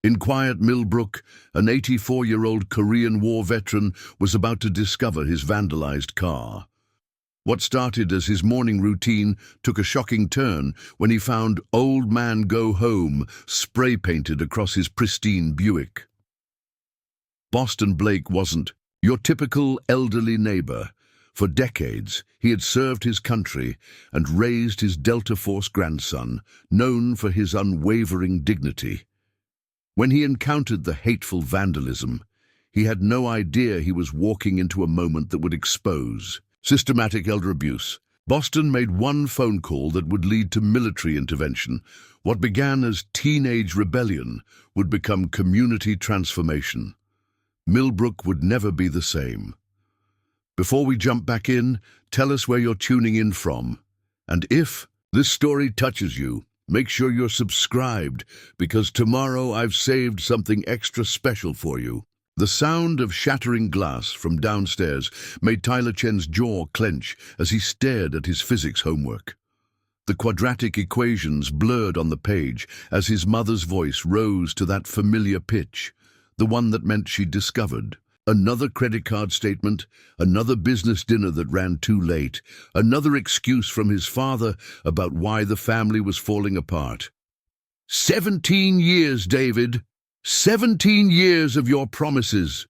In quiet Millbrook, an 84-year-old Korean War veteran was about to discover his vandalized car. What started as his morning routine took a shocking turn when he found "Old Man Go Home" spray-painted across his pristine Buick. Boston Blake wasn't your typical elderly neighbor. For decades, he had served his country and raised his Delta Force grandson, known for his unwavering dignity. When he encountered the hateful vandalism, he had no idea he was walking into a moment that would expose systematic elder abuse. Boston made one phone call that would lead to military intervention. What began as teenage rebellion would become community transformation. Millbrook would never be the same. Before we jump back in, tell us where you're tuning in from. And if this story touches you, make sure you're subscribed, because tomorrow I've saved something extra special for you. The sound of shattering glass from downstairs made Tyler Chen's jaw clench as he stared at his physics homework. The quadratic equations blurred on the page as his mother's voice rose to that familiar pitch, the one that meant she'd discovered. Another credit card statement, another business dinner that ran too late, another excuse from his father about why the family was falling apart. 17 years, David. 17 years of your promises.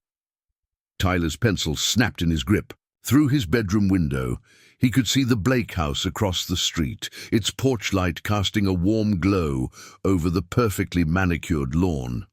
Tyler's pencil snapped in his grip. Through his bedroom window, he could see the Blake house across the street, its porch light casting a warm glow over the perfectly manicured lawn.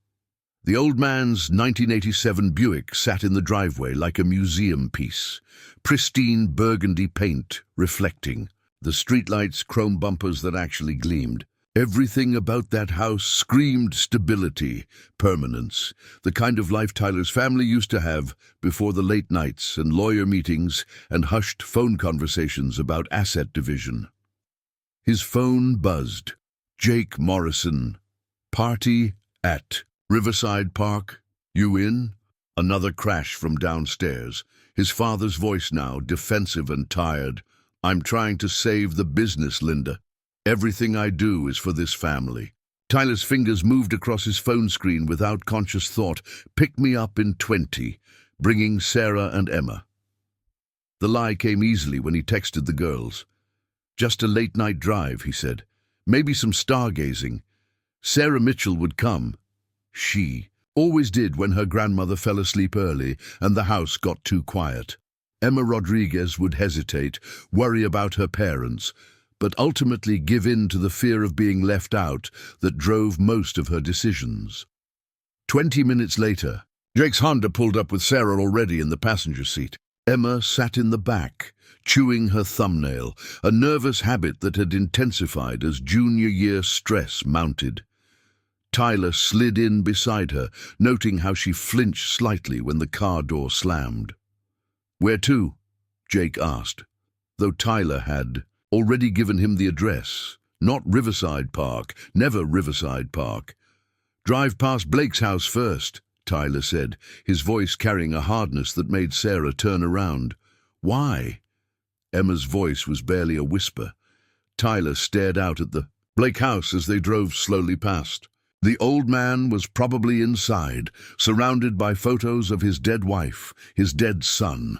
The old man's 1987 Buick sat in the driveway like a museum piece, pristine burgundy paint reflecting, the streetlights chrome bumpers that actually gleamed. Everything about that house screamed stability, permanence, the kind of life Tyler's family used to have before the late nights and lawyer meetings and hushed phone conversations about asset division. His phone buzzed. Jake Morrison. Party at Riverside Park. You in? Another crash from downstairs. His father's voice now, defensive and tired. I'm trying to save the business, Linda. Everything I do is for this family. Tyler's fingers moved across his phone screen without conscious thought. Pick me up in 20, bringing Sarah and Emma. The lie came easily when he texted the girls. Just a late-night drive, he said. Maybe some stargazing. Sarah Mitchell would come. She always did when her grandmother fell asleep early and the house got too quiet. Emma Rodriguez would hesitate, worry about her parents, but ultimately give in to the fear of being left out that drove most of her decisions. 20 minutes later, Jake's Honda pulled up with Sarah already in the passenger seat. Emma sat in the back, chewing her thumbnail, a nervous habit that had intensified as junior year stress mounted. Tyler slid in beside her, noting how she flinched slightly when the car door slammed. "Where to?" Jake asked, though Tyler had already given him the address. Not Riverside Park, never Riverside Park. "Drive past Blake's house first," Tyler said, his voice carrying a hardness that made Sarah turn around. "Why?" Emma's voice was barely a whisper. Tyler stared out at the Blake house as they drove slowly past. The old man was probably inside, surrounded by photos of his dead wife, his dead son,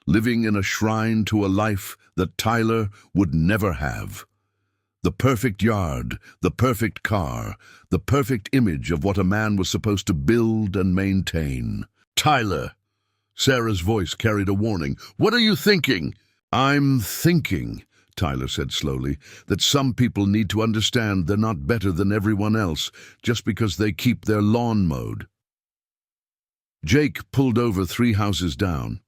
living in a shrine to a life that Tyler would never have. The perfect yard, the perfect car, the perfect image of what a man was supposed to build and maintain. "Tyler!" Sarah's voice carried a warning. "What are you thinking?" "I'm thinking," Tyler said slowly, "that some people need to understand they're not better than everyone else just because they keep their lawn mowed." Jake pulled over 3 houses down.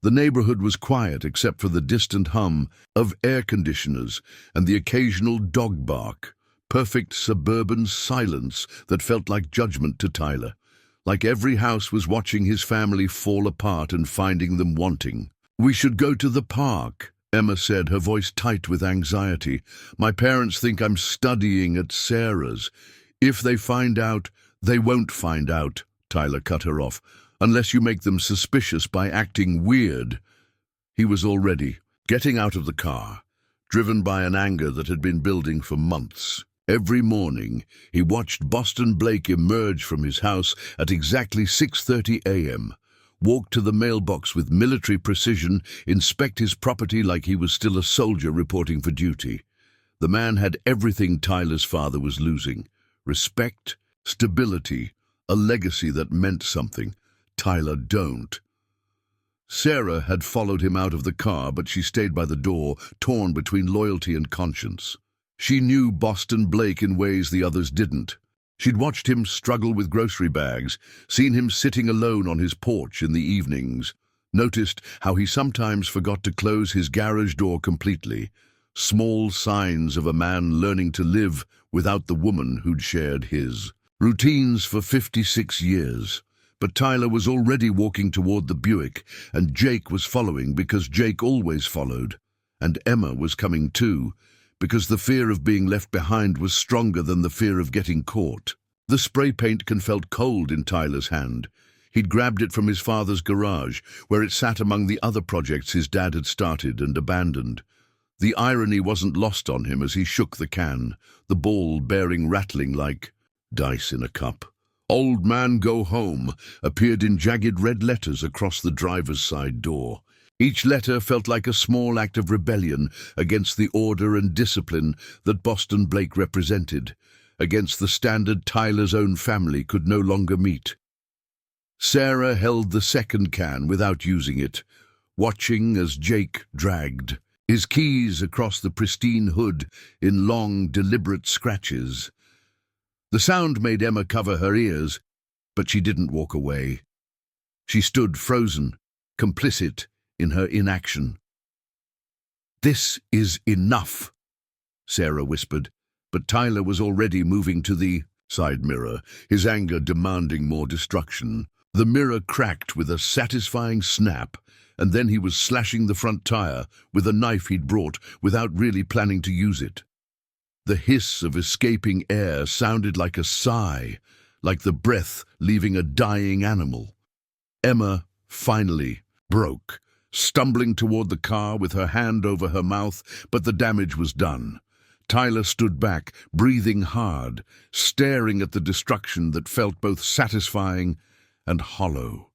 The neighborhood was quiet except for the distant hum of air conditioners and the occasional dog bark, perfect suburban silence that felt like judgment to Tyler, like every house was watching his family fall apart and finding them wanting. "We should go to the park," Emma said, her voice tight with anxiety. "My parents think I'm studying at Sarah's. If they find out, they won't find out," Tyler cut her off, "unless you make them suspicious by acting weird." He was already getting out of the car, driven by an anger that had been building for months. Every morning, he watched Boston Blake emerge from his house at exactly 6:30 a.m., walk to the mailbox with military precision, inspect his property like he was still a soldier reporting for duty. The man had everything Tyler's father was losing: respect, stability, a legacy that meant something. Tyler don't. Sarah had followed him out of the car, but she stayed by the door, torn between loyalty and conscience. She knew Boston Blake in ways the others didn't. She'd watched him struggle with grocery bags, seen him sitting alone on his porch in the evenings, noticed how he sometimes forgot to close his garage door completely. Small signs of a man learning to live without the woman who'd shared his routines for 56 years. But Tyler was already walking toward the Buick, and Jake was following because Jake always followed. And Emma was coming too, because the fear of being left behind was stronger than the fear of getting caught. The spray paint can felt cold in Tyler's hand. He'd grabbed it from his father's garage, where it sat among the other projects his dad had started and abandoned. The irony wasn't lost on him as he shook the can, the ball bearing rattling like dice in a cup. "Old man, go home," appeared in jagged red letters across the driver's side door. Each letter felt like a small act of rebellion against the order and discipline that Boston Blake represented, against the standard Tyler's own family could no longer meet. Sarah held the second can without using it, watching as Jake dragged his keys across the pristine hood in long, deliberate scratches. The sound made Emma cover her ears, but she didn't walk away. She stood frozen, complicit in her inaction. "This is enough," Sarah whispered, but Tyler was already moving to the side mirror, his anger demanding more destruction. The mirror cracked with a satisfying snap, and then he was slashing the front tire with a knife he'd brought without really planning to use it. The hiss of escaping air sounded like a sigh, like the breath leaving a dying animal. Emma finally broke, stumbling toward the car with her hand over her mouth, but the damage was done. Tyler stood back, breathing hard, staring at the destruction that felt both satisfying and hollow.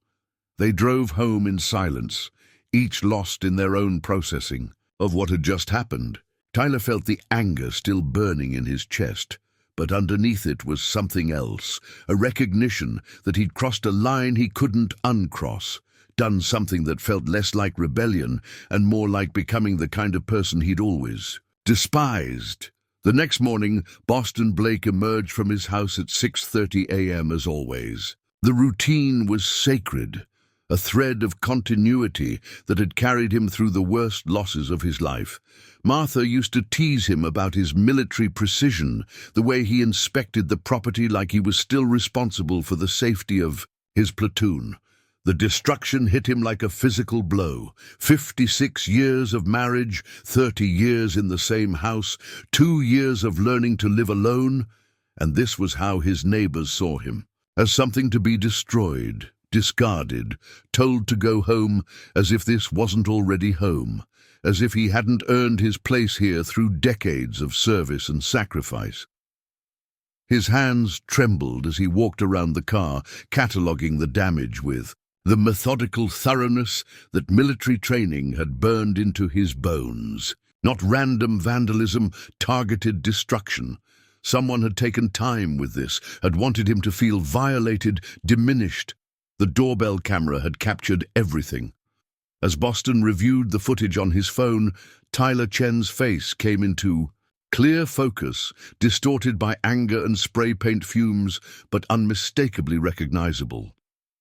They drove home in silence, each lost in their own processing of what had just happened. Tyler felt the anger still burning in his chest, but underneath it was something else, a recognition that he'd crossed a line he couldn't uncross, done something that felt less like rebellion and more like becoming the kind of person he'd always despised. The next morning, Boston Blake emerged from his house at 6:30 a.m. as always. The routine was sacred, a thread of continuity that had carried him through the worst losses of his life. Martha used to tease him about his military precision, the way he inspected the property like he was still responsible for the safety of his platoon. The destruction hit him like a physical blow. 56 years of marriage, 30 years in the same house, 2 years of learning to live alone, and this was how his neighbors saw him, as something to be destroyed, discarded, told to go home as if this wasn't already home, as if he hadn't earned his place here through decades of service and sacrifice. His hands trembled as he walked around the car, cataloguing the damage with the methodical thoroughness that military training had burned into his bones. Not random vandalism, targeted destruction. Someone had taken time with this, had wanted him to feel violated, diminished. The doorbell camera had captured everything. As Boston reviewed the footage on his phone, Tyler Chen's face came into clear focus, distorted by anger and spray paint fumes, but unmistakably recognizable.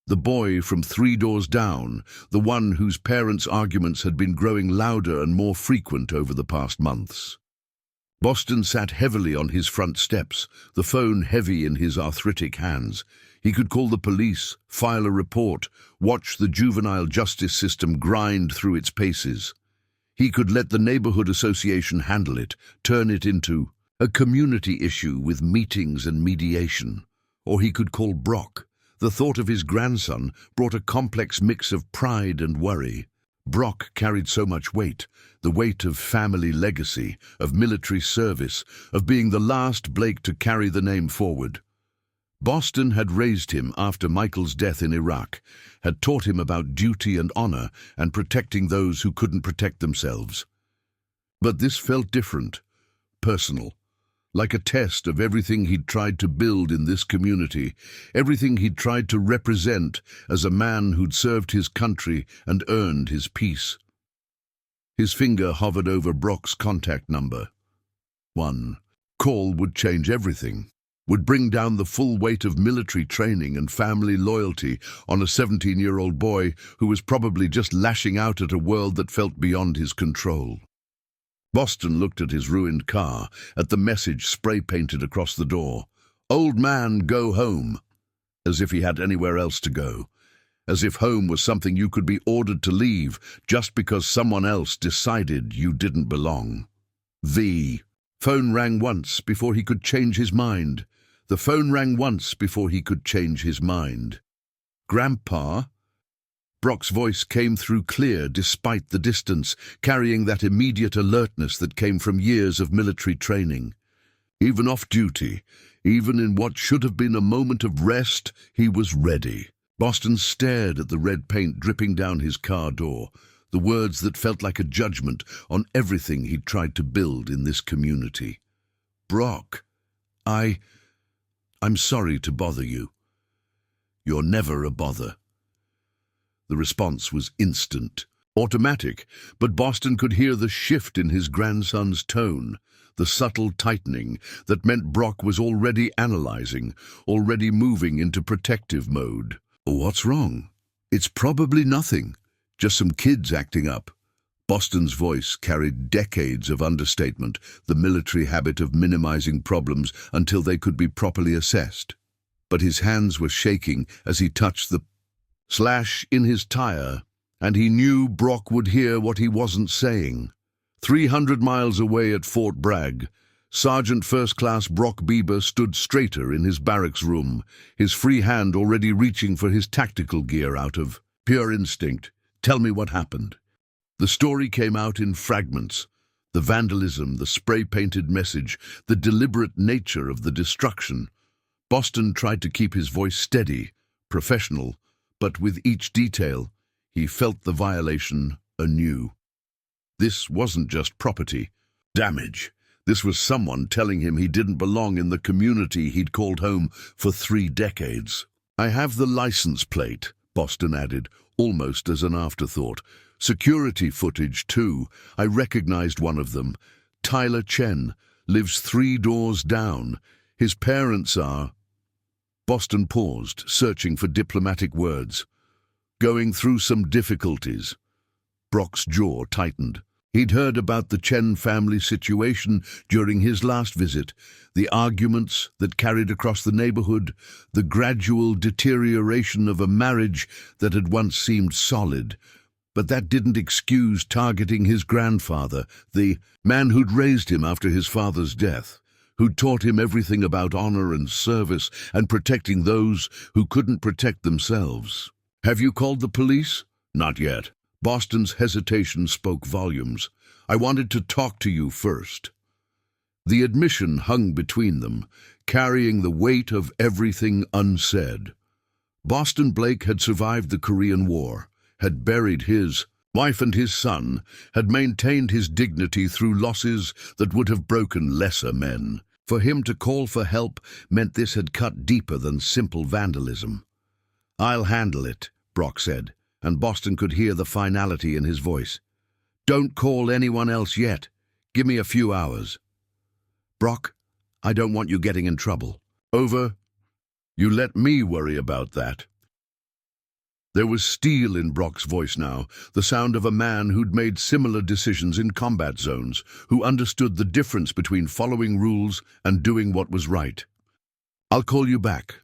The boy from 3 doors down, the one whose parents' arguments had been growing louder and more frequent over the past months. Boston sat heavily on his front steps, the phone heavy in his arthritic hands. He could call the police, file a report, watch the juvenile justice system grind through its paces. He could let the neighborhood association handle it, turn it into a community issue with meetings and mediation. Or he could call Brock. The thought of his grandson brought a complex mix of pride and worry. Brock carried so much weight, the weight of family legacy, of military service, of being the last Blake to carry the name forward. Boston had raised him after Michael's death in Iraq, had taught him about duty and honor and protecting those who couldn't protect themselves. But this felt different, personal, like a test of everything he'd tried to build in this community, everything he'd tried to represent as a man who'd served his country and earned his peace. His finger hovered over Brock's contact number. One call would change everything, would bring down the full weight of military training and family loyalty on a 17-year-old boy who was probably just lashing out at a world that felt beyond his control. Boston looked at his ruined car, at the message spray-painted across the door. "Old man, go home," as if he had anywhere else to go, as if home was something you could be ordered to leave just because someone else decided you didn't belong. The phone rang once before he could change his mind. The phone rang once before he could change his mind. "Grandpa?" Brock's voice came through clear despite the distance, carrying that immediate alertness that came from years of military training. Even off duty, even in what should have been a moment of rest, he was ready. Boston stared at the red paint dripping down his car door, the words that felt like a judgment on everything he'd tried to build in this community. "Brock, I'm sorry to bother you." "You're never a bother." The response was instant, automatic, but Boston could hear the shift in his grandson's tone, the subtle tightening that meant Brock was already analyzing, already moving into protective mode. "What's wrong?" "It's probably nothing, just some kids acting up." Boston's voice carried decades of understatement, the military habit of minimizing problems until they could be properly assessed. But his hands were shaking as he touched the slash in his tire, and he knew Brock would hear what he wasn't saying. 300 miles away at Fort Bragg, Sergeant First Class Brock Bieber stood straighter in his barracks room, his free hand already reaching for his tactical gear out of pure instinct. "Tell me what happened." The story came out in fragments. The vandalism, the spray-painted message, the deliberate nature of the destruction. Boston tried to keep his voice steady, professional, but with each detail, he felt the violation anew. This wasn't just property damage. This was someone telling him he didn't belong in the community he'd called home for 3 decades. "I have the license plate," Boston added, almost as an afterthought. "Security footage, too. I recognized one of them. Tyler Chen lives 3 doors down. His parents are—" Boston paused, searching for diplomatic words. "Going through some difficulties." Brock's jaw tightened. He'd heard about the Chen family situation during his last visit, the arguments that carried across the neighborhood, the gradual deterioration of a marriage that had once seemed solid. But that didn't excuse targeting his grandfather, the man who'd raised him after his father's death, who'd taught him everything about honor and service and protecting those who couldn't protect themselves. "Have you called the police?" "Not yet." Boston's hesitation spoke volumes. "I wanted to talk to you first." The admission hung between them, carrying the weight of everything unsaid. Boston Blake had survived the Korean War, had buried his wife and his son, had maintained his dignity through losses that would have broken lesser men. For him to call for help meant this had cut deeper than simple vandalism. "I'll handle it," Brock said, and Boston could hear the finality in his voice. "Don't call anyone else yet. Give me a few hours." "Brock, I don't want you getting in trouble." "Over. You let me worry about that." There was steel in Brock's voice now, the sound of a man who'd made similar decisions in combat zones, who understood the difference between following rules and doing what was right. "I'll call you back."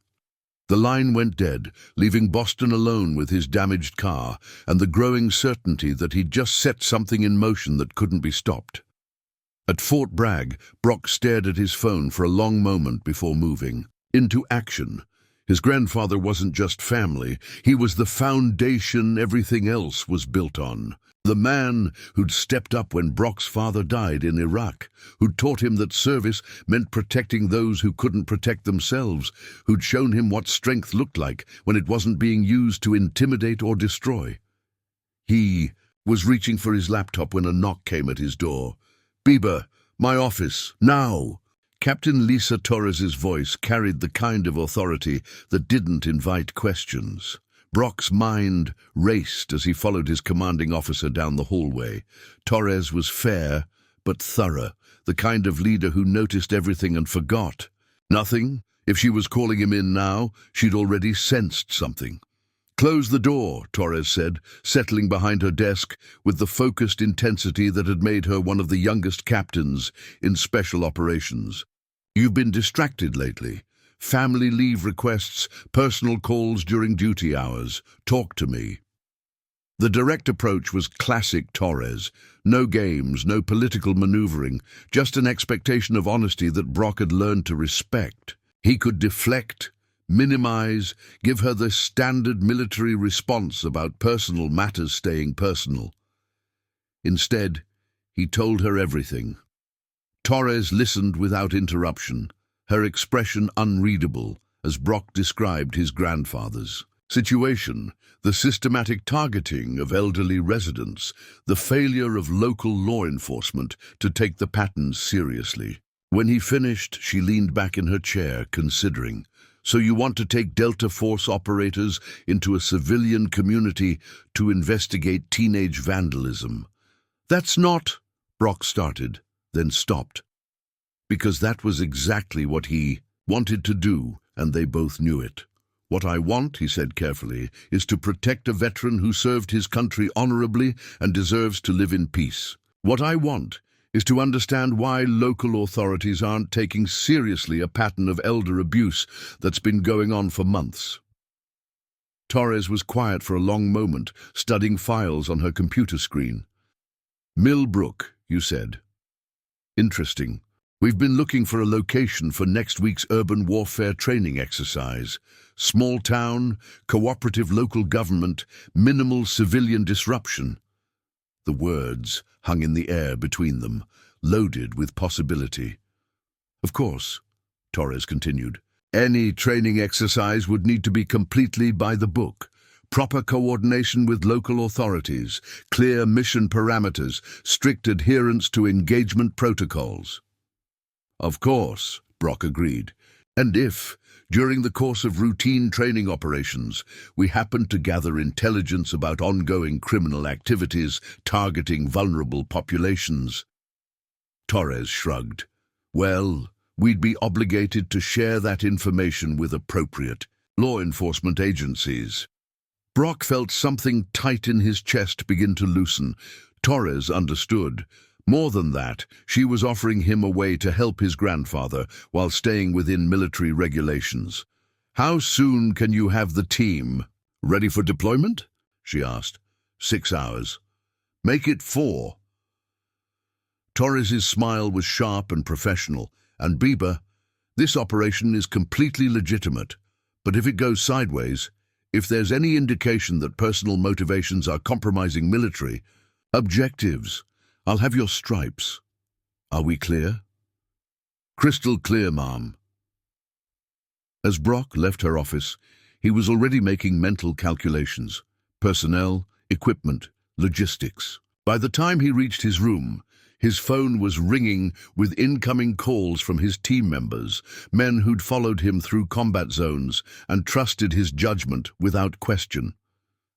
The line went dead, leaving Boston alone with his damaged car and the growing certainty that he'd just set something in motion that couldn't be stopped. At Fort Bragg, Brock stared at his phone for a long moment before moving. Into action. His grandfather wasn't just family, he was the foundation everything else was built on. The man who'd stepped up when Brock's father died in Iraq, who'd taught him that service meant protecting those who couldn't protect themselves, who'd shown him what strength looked like when it wasn't being used to intimidate or destroy. He was reaching for his laptop when a knock came at his door. "Bieber, my office, now!" Captain Lisa Torres's voice carried the kind of authority that didn't invite questions. Brock's mind raced as he followed his commanding officer down the hallway. Torres was fair, but thorough, the kind of leader who noticed everything and forgot nothing. If she was calling him in now, she'd already sensed something. "Close the door," Torres said, settling behind her desk with the focused intensity that had made her one of the youngest captains in special operations. "You've been distracted lately. Family leave requests, personal calls during duty hours. Talk to me." The direct approach was classic Torres. No games, no political maneuvering, just an expectation of honesty that Brock had learned to respect. He could deflect, minimize, give her the standard military response about personal matters staying personal. Instead, he told her everything. Torres listened without interruption, her expression unreadable as Brock described his grandfather's situation, the systematic targeting of elderly residents, the failure of local law enforcement to take the patterns seriously. When he finished, she leaned back in her chair, considering. "So you want to take Delta Force operators into a civilian community to investigate teenage vandalism?" "That's not," Brock started, then stopped. Because that was exactly what he wanted to do, and they both knew it. "What I want," he said carefully, "is to protect a veteran who served his country honorably and deserves to live in peace. What I want is to understand why local authorities aren't taking seriously a pattern of elder abuse that's been going on for months." Torres was quiet for a long moment, studying files on her computer screen. "Millbrook, you said. Interesting. We've been looking for a location for next week's urban warfare training exercise. Small town, cooperative local government, minimal civilian disruption." The words hung in the air between them, loaded with possibility. "Of course," Torres continued, "any training exercise would need to be completely by the book. Proper coordination with local authorities, clear mission parameters, strict adherence to engagement protocols." "Of course," Brock agreed. "And if, during the course of routine training operations, we happen to gather intelligence about ongoing criminal activities targeting vulnerable populations?" Torres shrugged. "Well, we'd be obligated to share that information with appropriate law enforcement agencies." Brock felt something tight in his chest begin to loosen. Torres understood. More than that, she was offering him a way to help his grandfather while staying within military regulations. "How soon can you have the team ready for deployment?" she asked. 6 hours. "Make it 4. Torres's smile was sharp and professional. "And Bieber, this operation is completely legitimate. But if it goes sideways, if there's any indication that personal motivations are compromising military objectives, I'll have your stripes. Are we clear?" "Crystal clear, ma'am." As Brock left her office, he was already making mental calculations. Personnel, equipment, logistics. By the time he reached his room, his phone was ringing with incoming calls from his team members, men who'd followed him through combat zones and trusted his judgment without question.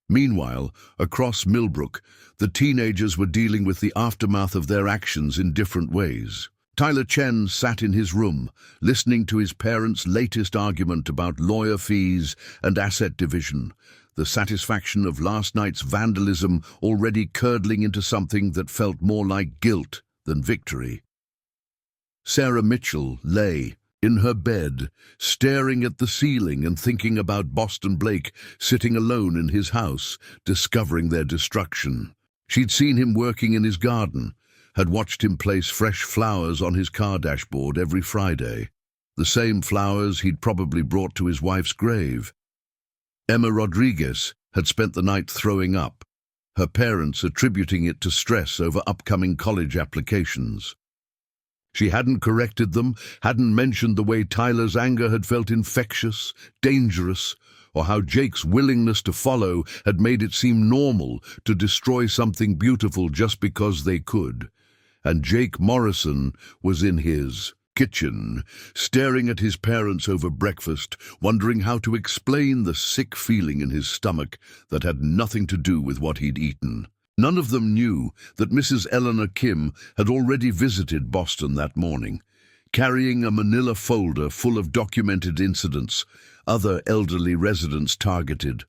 Meanwhile, across Millbrook, the teenagers were dealing with the aftermath of their actions in different ways. Tyler Chen sat in his room, listening to his parents' latest argument about lawyer fees and asset division, the satisfaction of last night's vandalism already curdling into something that felt more like guilt than victory. Sarah Mitchell lay in her bed, staring at the ceiling and thinking about Boston Blake sitting alone in his house, discovering their destruction. She'd seen him working in his garden, had watched him place fresh flowers on his car dashboard every Friday. the same flowers he'd probably brought to his wife's grave. Emma Rodriguez had spent the night throwing up, her parents attributing it to stress over upcoming college applications. She hadn't corrected them, hadn't mentioned the way Tyler's anger had felt infectious, dangerous, or how Jake's willingness to follow had made it seem normal to destroy something beautiful just because they could. And Jake Morrison was in his kitchen, staring at his parents over breakfast, wondering how to explain the sick feeling in his stomach that had nothing to do with what he'd eaten. None of them knew that Mrs. Eleanor Kim had already visited Boston that morning, carrying a manila folder full of documented incidents, other elderly residents targeted,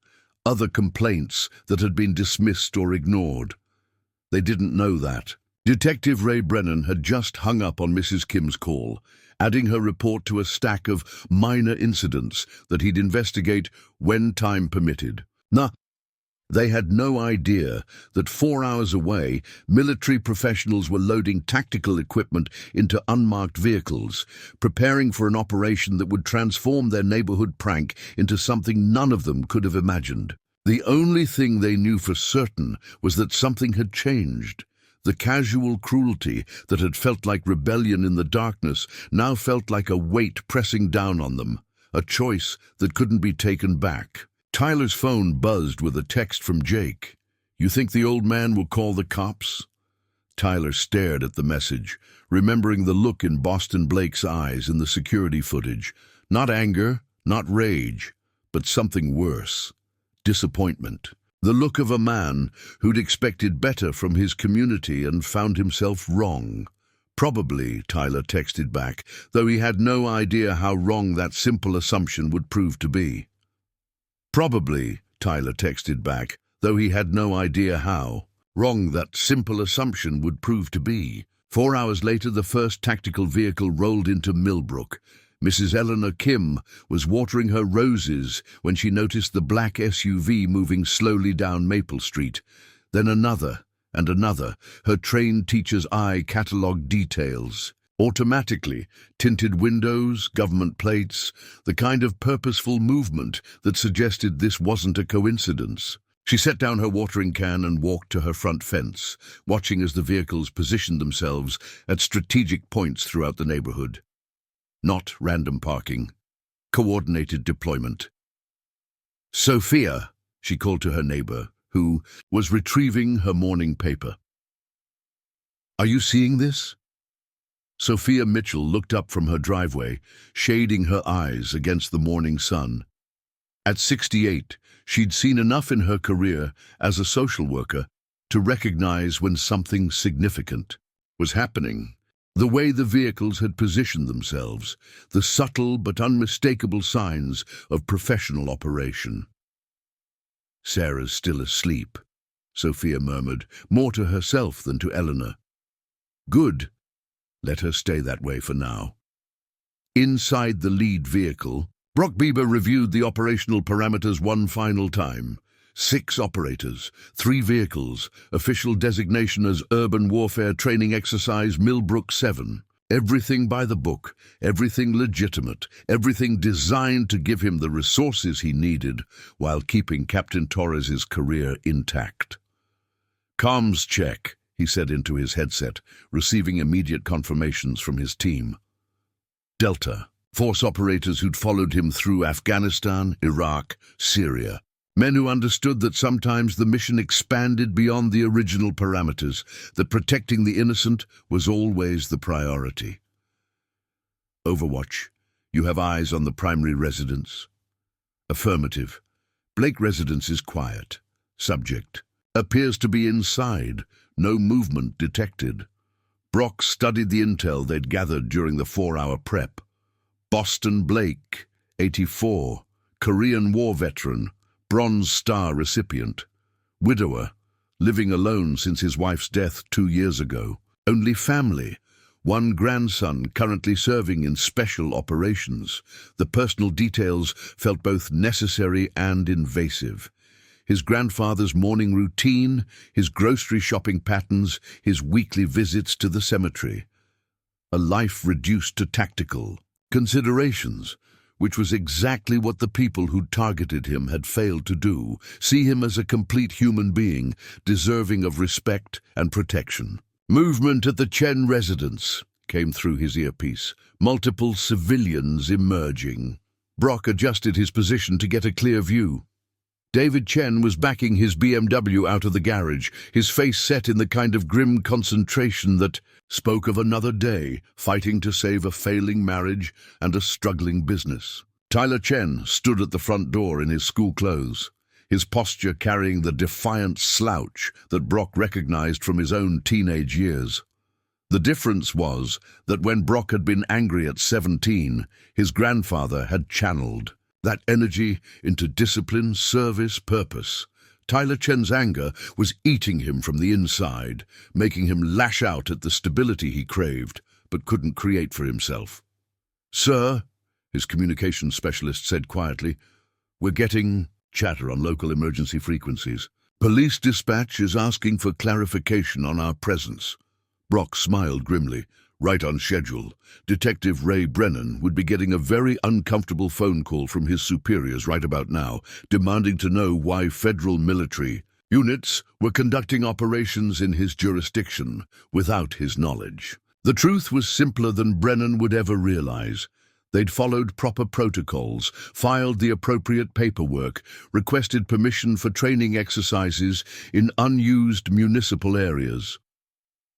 other complaints that had been dismissed or ignored. They didn't know that. Detective Ray Brennan had just hung up on Mrs. Kim's call, adding her report to a stack of minor incidents that he'd investigate when time permitted. They had no idea that 4 hours away, military professionals were loading tactical equipment into unmarked vehicles, preparing for an operation that would transform their neighborhood prank into something none of them could have imagined. The only thing they knew for certain was that something had changed. The casual cruelty that had felt like rebellion in the darkness now felt like a weight pressing down on them, a choice that couldn't be taken back. Tyler's phone buzzed with a text from Jake. "You think the old man will call the cops?" Tyler stared at the message, remembering the look in Boston Blake's eyes in the security footage. Not anger, not rage, but something worse. Disappointment. The look of a man who'd expected better from his community and found himself wrong. "Probably," Tyler texted back, though he had no idea how wrong that simple assumption would prove to be. "Probably," Tyler texted back, though he had no idea how wrong that simple assumption would prove to be. 4 hours later, the first tactical vehicle rolled into Millbrook. Mrs. Eleanor Kim was watering her roses when she noticed the black SUV moving slowly down Maple Street. Then another and another, her trained teacher's eye catalogued details. Automatically, tinted windows, government plates, the kind of purposeful movement that suggested this wasn't a coincidence. She set down her watering can and walked to her front fence, watching as the vehicles positioned themselves at strategic points throughout the neighborhood. Not random parking, coordinated deployment. "Sophia," she called to her neighbor, who was retrieving her morning paper. "Are you seeing this?" Sophia Mitchell looked up from her driveway, shading her eyes against the morning sun. At 68, she'd seen enough in her career as a social worker to recognize when something significant was happening. The way the vehicles had positioned themselves, the subtle but unmistakable signs of professional operation. "Sarah's still asleep," Sophia murmured, more to herself than to Eleanor. "Good. Let her stay that way for now." Inside the lead vehicle, Brock Bieber reviewed the operational parameters one final time. 6 operators, 3 vehicles, official designation as Urban Warfare Training Exercise Millbrook 7. Everything by the book, everything legitimate, everything designed to give him the resources he needed while keeping Captain Torres's career intact. "Comms check," he said into his headset, receiving immediate confirmations from his team. Delta, force operators who'd followed him through Afghanistan, Iraq, Syria. Men who understood that sometimes the mission expanded beyond the original parameters, that protecting the innocent was always the priority. "Overwatch, you have eyes on the primary residence?" "Affirmative. Blake residence is quiet. Subject appears to be inside. No movement detected." Brock studied the intel they'd gathered during the 4-hour prep. Boston Blake, 84, Korean War veteran, Bronze Star recipient. Widower, living alone since his wife's death 2 years ago. Only family, 1 grandson currently serving in special operations. The personal details felt both necessary and invasive. His grandfather's morning routine, his grocery shopping patterns, his weekly visits to the cemetery. A life reduced to tactical, considerations, which was exactly what the people who targeted him had failed to do, see him as a complete human being, deserving of respect and protection. Movement at the Chen residence came through his earpiece, multiple civilians emerging. Brock adjusted his position to get a clear view. David Chen was backing his BMW out of the garage, his face set in the kind of grim concentration that spoke of another day, fighting to save a failing marriage and a struggling business. Tyler Chen stood at the front door in his school clothes, his posture carrying the defiant slouch that Brock recognized from his own teenage years. The difference was that when Brock had been angry at 17, his grandfather had channeled that energy into discipline, service, purpose. Tyler Chen's anger was eating him from the inside, making him lash out at the stability he craved, but couldn't create for himself. "Sir," his communications specialist said quietly, "we're getting chatter on local emergency frequencies. Police dispatch is asking for clarification on our presence." Brock smiled grimly. Right on schedule. Detective Ray Brennan would be getting a very uncomfortable phone call from his superiors right about now, demanding to know why federal military units were conducting operations in his jurisdiction without his knowledge. The truth was simpler than Brennan would ever realize. They'd followed proper protocols, filed the appropriate paperwork, requested permission for training exercises in unused municipal areas.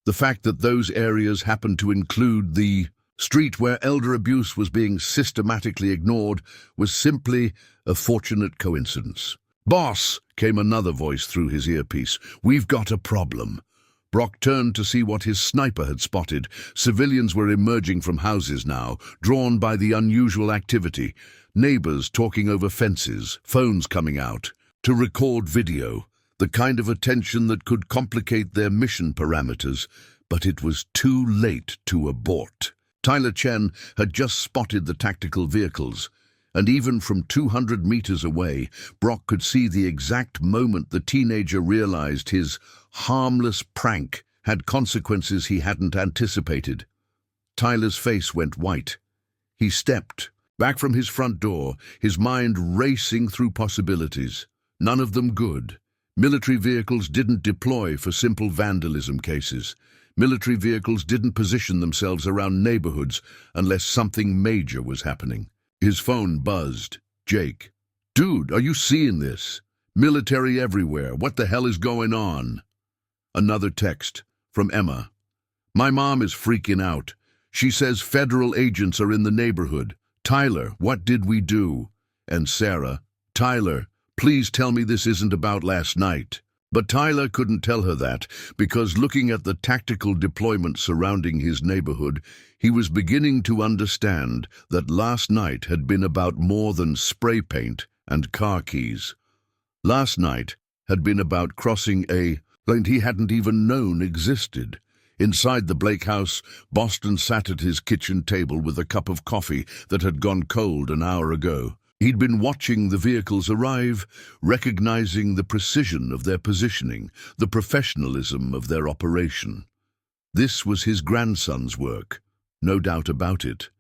The fact that those areas happened to include the street where elder abuse was being systematically ignored was simply a fortunate coincidence. "Boss," came another voice through his earpiece, "we've got a problem." Brock turned to see what his sniper had spotted. Civilians were emerging from houses now, drawn by the unusual activity. Neighbors talking over fences, phones coming out to record video. The kind of attention that could complicate their mission parameters, but it was too late to abort. Tyler Chen had just spotted the tactical vehicles, and even from 200 meters away, Brock could see the exact moment the teenager realized his harmless prank had consequences he hadn't anticipated. Tyler's face went white. He stepped back from his front door, his mind racing through possibilities. None of them good. Military vehicles didn't deploy for simple vandalism cases. Military vehicles didn't position themselves around neighborhoods unless something major was happening. His phone buzzed. "Jake. Dude, are you seeing this? Military everywhere. What the hell is going on?" Another text from Emma. "My mom is freaking out. She says federal agents are in the neighborhood. Tyler, what did we do?" And Sarah. "Tyler, please tell me this isn't about last night." But Tyler couldn't tell her that, because looking at the tactical deployment surrounding his neighborhood, he was beginning to understand that last night had been about more than spray paint and car keys. Last night had been about crossing a line he hadn't even known existed. Inside the Blake house, Boston sat at his kitchen table with a cup of coffee that had gone cold an hour ago. He'd been watching the vehicles arrive, recognizing the precision of their positioning, the professionalism of their operation. This was his grandson's work, no doubt about it.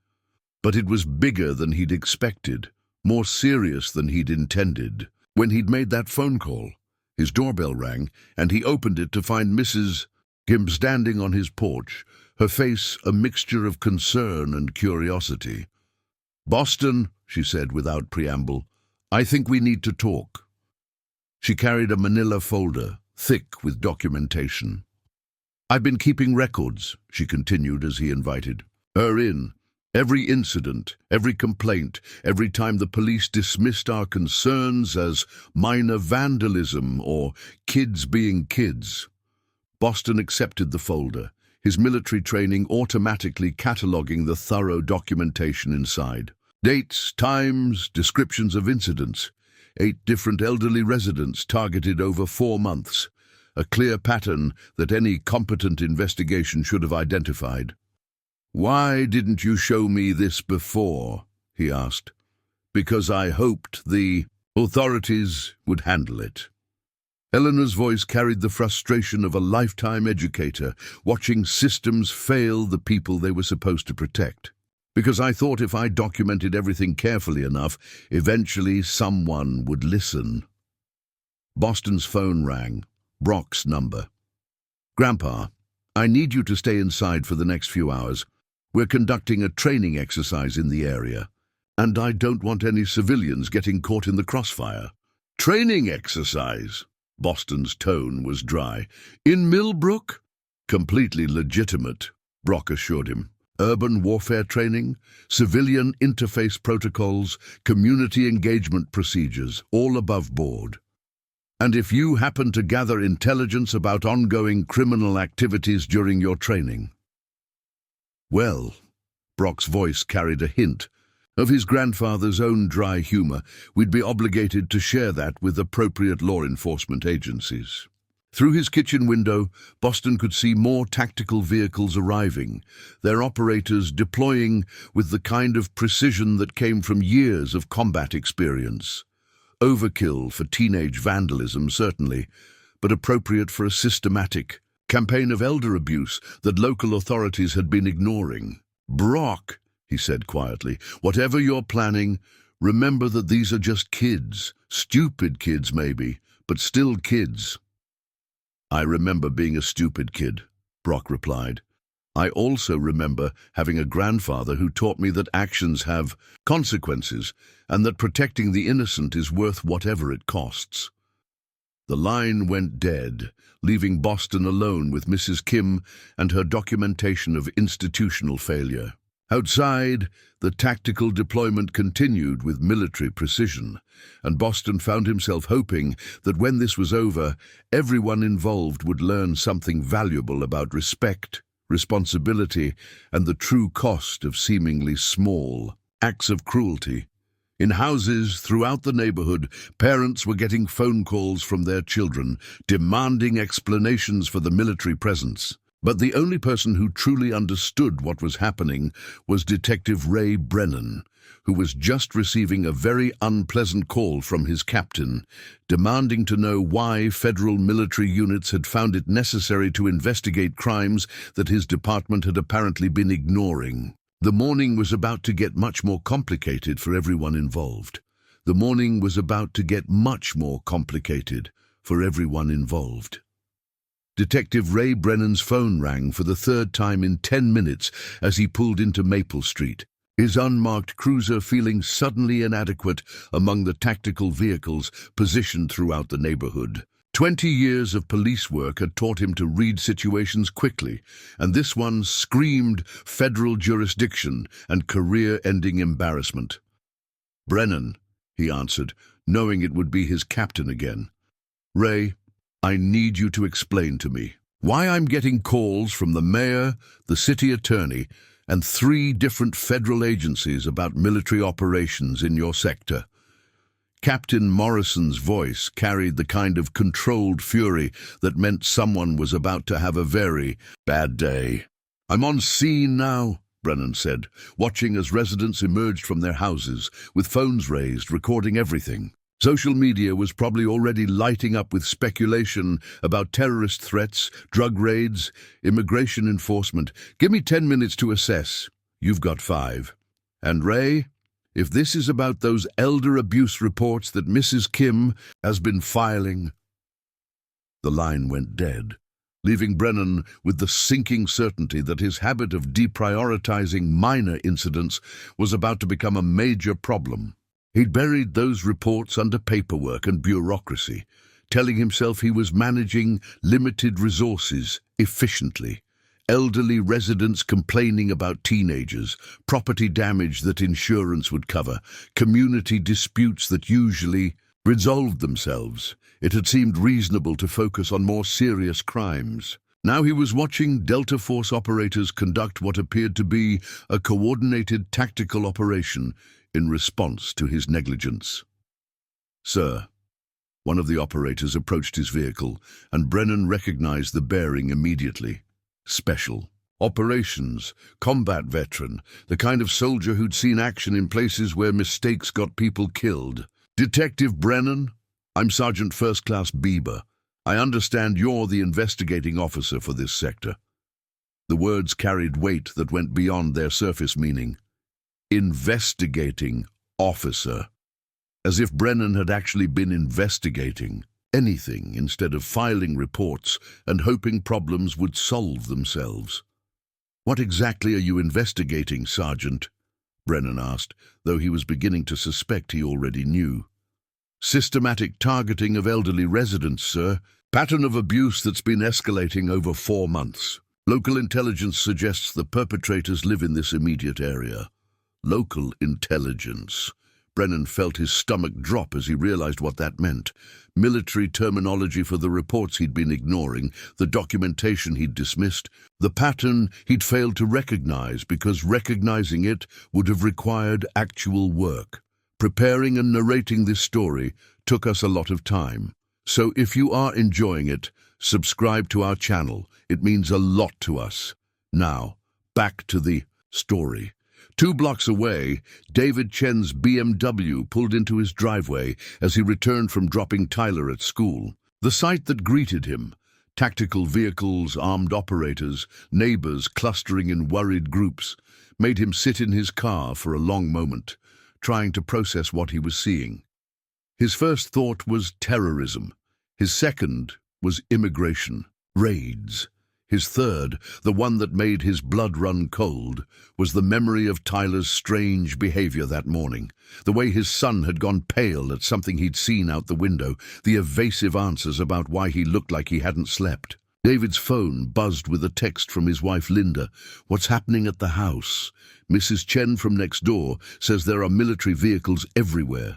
But it was bigger than he'd expected, more serious than he'd intended. When he'd made that phone call, his doorbell rang, and he opened it to find Mrs. Gim standing on his porch, her face a mixture of concern and curiosity. "Boston," she said without preamble, "I think we need to talk." She carried a manila folder, thick with documentation. "I've been keeping records," she continued as he invited her in. "Every incident, every complaint, every time the police dismissed our concerns as minor vandalism or kids being kids." Boston accepted the folder, his military training automatically cataloging the thorough documentation inside. Dates, times, descriptions of incidents. 8 different elderly residents targeted over 4 months. A clear pattern that any competent investigation should have identified. "Why didn't you show me this before?" he asked. "Because I hoped the authorities would handle it." Eleanor's voice carried the frustration of a lifetime educator, watching systems fail the people they were supposed to protect. Because I thought if I documented everything carefully enough, eventually someone would listen. Boston's phone rang. Brock's number. "Grandpa, I need you to stay inside for the next few hours. We're conducting a training exercise in the area, and I don't want any civilians getting caught in the crossfire." "Training exercise?" Boston's tone was dry. "In Millbrook?" "Completely legitimate," Brock assured him. "Urban warfare training, civilian interface protocols, community engagement procedures, all above board. And if you happen to gather intelligence about ongoing criminal activities during your training..." "Well," Brock's voice carried a hint of his grandfather's own dry humor, "we'd be obligated to share that with appropriate law enforcement agencies." Through his kitchen window, Boston could see more tactical vehicles arriving, their operators deploying with the kind of precision that came from years of combat experience. Overkill for teenage vandalism, certainly, but appropriate for a systematic campaign of elder abuse that local authorities had been ignoring. "Brock," he said quietly, "whatever you're planning, remember that these are just kids. Stupid kids, maybe, but still kids." "I remember being a stupid kid," Brock replied. "I also remember having a grandfather who taught me that actions have consequences and that protecting the innocent is worth whatever it costs." The line went dead, leaving Boston alone with Mrs. Kim and her documentation of institutional failure. Outside, the tactical deployment continued with military precision, and Boston found himself hoping that when this was over, everyone involved would learn something valuable about respect, responsibility, and the true cost of seemingly small acts of cruelty. In houses throughout the neighborhood, parents were getting phone calls from their children, demanding explanations for the military presence. But the only person who truly understood what was happening was Detective Ray Brennan, who was just receiving a very unpleasant call from his captain, demanding to know why federal military units had found it necessary to investigate crimes that his department had apparently been ignoring. The morning was about to get much more complicated for everyone involved. The morning was about to get much more complicated for everyone involved. Detective Ray Brennan's phone rang for the third time in 10 minutes as he pulled into Maple Street, his unmarked cruiser feeling suddenly inadequate among the tactical vehicles positioned throughout the neighborhood. 20 years of police work had taught him to read situations quickly, and this one screamed federal jurisdiction and career-ending embarrassment. "Brennan," he answered, knowing it would be his captain again. "Ray, I need you to explain to me why I'm getting calls from the mayor, the city attorney, and 3 different federal agencies about military operations in your sector." Captain Morrison's voice carried the kind of controlled fury that meant someone was about to have a very bad day. "I'm on scene now," Brennan said, watching as residents emerged from their houses, with phones raised, recording everything. Social media was probably already lighting up with speculation about terrorist threats, drug raids, immigration enforcement. "Give me 10 minutes to assess." "You've got 5. And Ray, if this is about those elder abuse reports that Mrs. Kim has been filing..." The line went dead, leaving Brennan with the sinking certainty that his habit of deprioritizing minor incidents was about to become a major problem. He'd buried those reports under paperwork and bureaucracy, telling himself he was managing limited resources efficiently. Elderly residents complaining about teenagers, property damage that insurance would cover, community disputes that usually resolved themselves. It had seemed reasonable to focus on more serious crimes. Now he was watching Delta Force operators conduct what appeared to be a coordinated tactical operation in response to his negligence. "Sir," one of the operators approached his vehicle, and Brennan recognized the bearing immediately. Special operations, combat veteran, the kind of soldier who'd seen action in places where mistakes got people killed. "Detective Brennan, I'm Sergeant First Class Bieber. I understand you're the investigating officer for this sector." The words carried weight that went beyond their surface meaning. Investigating officer. As if Brennan had actually been investigating anything instead of filing reports and hoping problems would solve themselves. "What exactly are you investigating, Sergeant?" Brennan asked, though he was beginning to suspect he already knew. "Systematic targeting of elderly residents, sir. Pattern of abuse that's been escalating over 4 months. Local intelligence suggests the perpetrators live in this immediate area." Local intelligence. Brennan felt his stomach drop as he realized what that meant. Military terminology for the reports he'd been ignoring, the documentation he'd dismissed, the pattern he'd failed to recognize because recognizing it would have required actual work. Preparing and narrating this story took us a lot of time. So if you are enjoying it, subscribe to our channel. It means a lot to us. Now, back to the story. 2 blocks away, David Chen's BMW pulled into his driveway as he returned from dropping Tyler at school. The sight that greeted him, tactical vehicles, armed operators, neighbors clustering in worried groups, made him sit in his car for a long moment, trying to process what he was seeing. His first thought was terrorism. His second was immigration, raids. His third, the one that made his blood run cold, was the memory of Tyler's strange behavior that morning. The way his son had gone pale at something he'd seen out the window, the evasive answers about why he looked like he hadn't slept. David's phone buzzed with a text from his wife Linda. "What's happening at the house? Mrs. Chen from next door says there are military vehicles everywhere."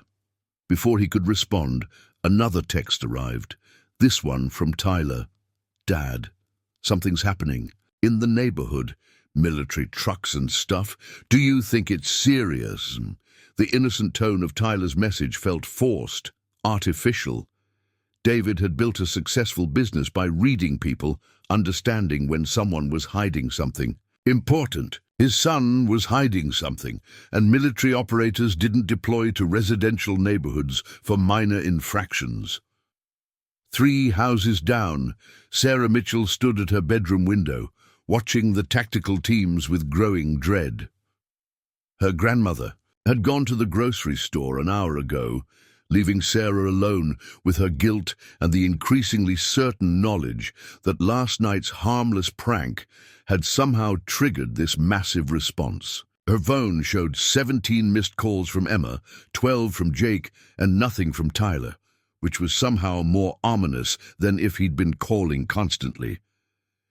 Before he could respond, another text arrived. This one from Tyler. "Dad, something's happening. In the neighborhood. Military trucks and stuff. Do you think it's serious?" The innocent tone of Tyler's message felt forced, artificial. David had built a successful business by reading people, understanding when someone was hiding something important. His son was hiding something, and military operators didn't deploy to residential neighborhoods for minor infractions. 3 houses down, Sarah Mitchell stood at her bedroom window, watching the tactical teams with growing dread. Her grandmother had gone to the grocery store an hour ago, leaving Sarah alone with her guilt and the increasingly certain knowledge that last night's harmless prank had somehow triggered this massive response. Her phone showed 17 missed calls from Emma, 12 from Jake, and nothing from Tyler, which was somehow more ominous than if he'd been calling constantly.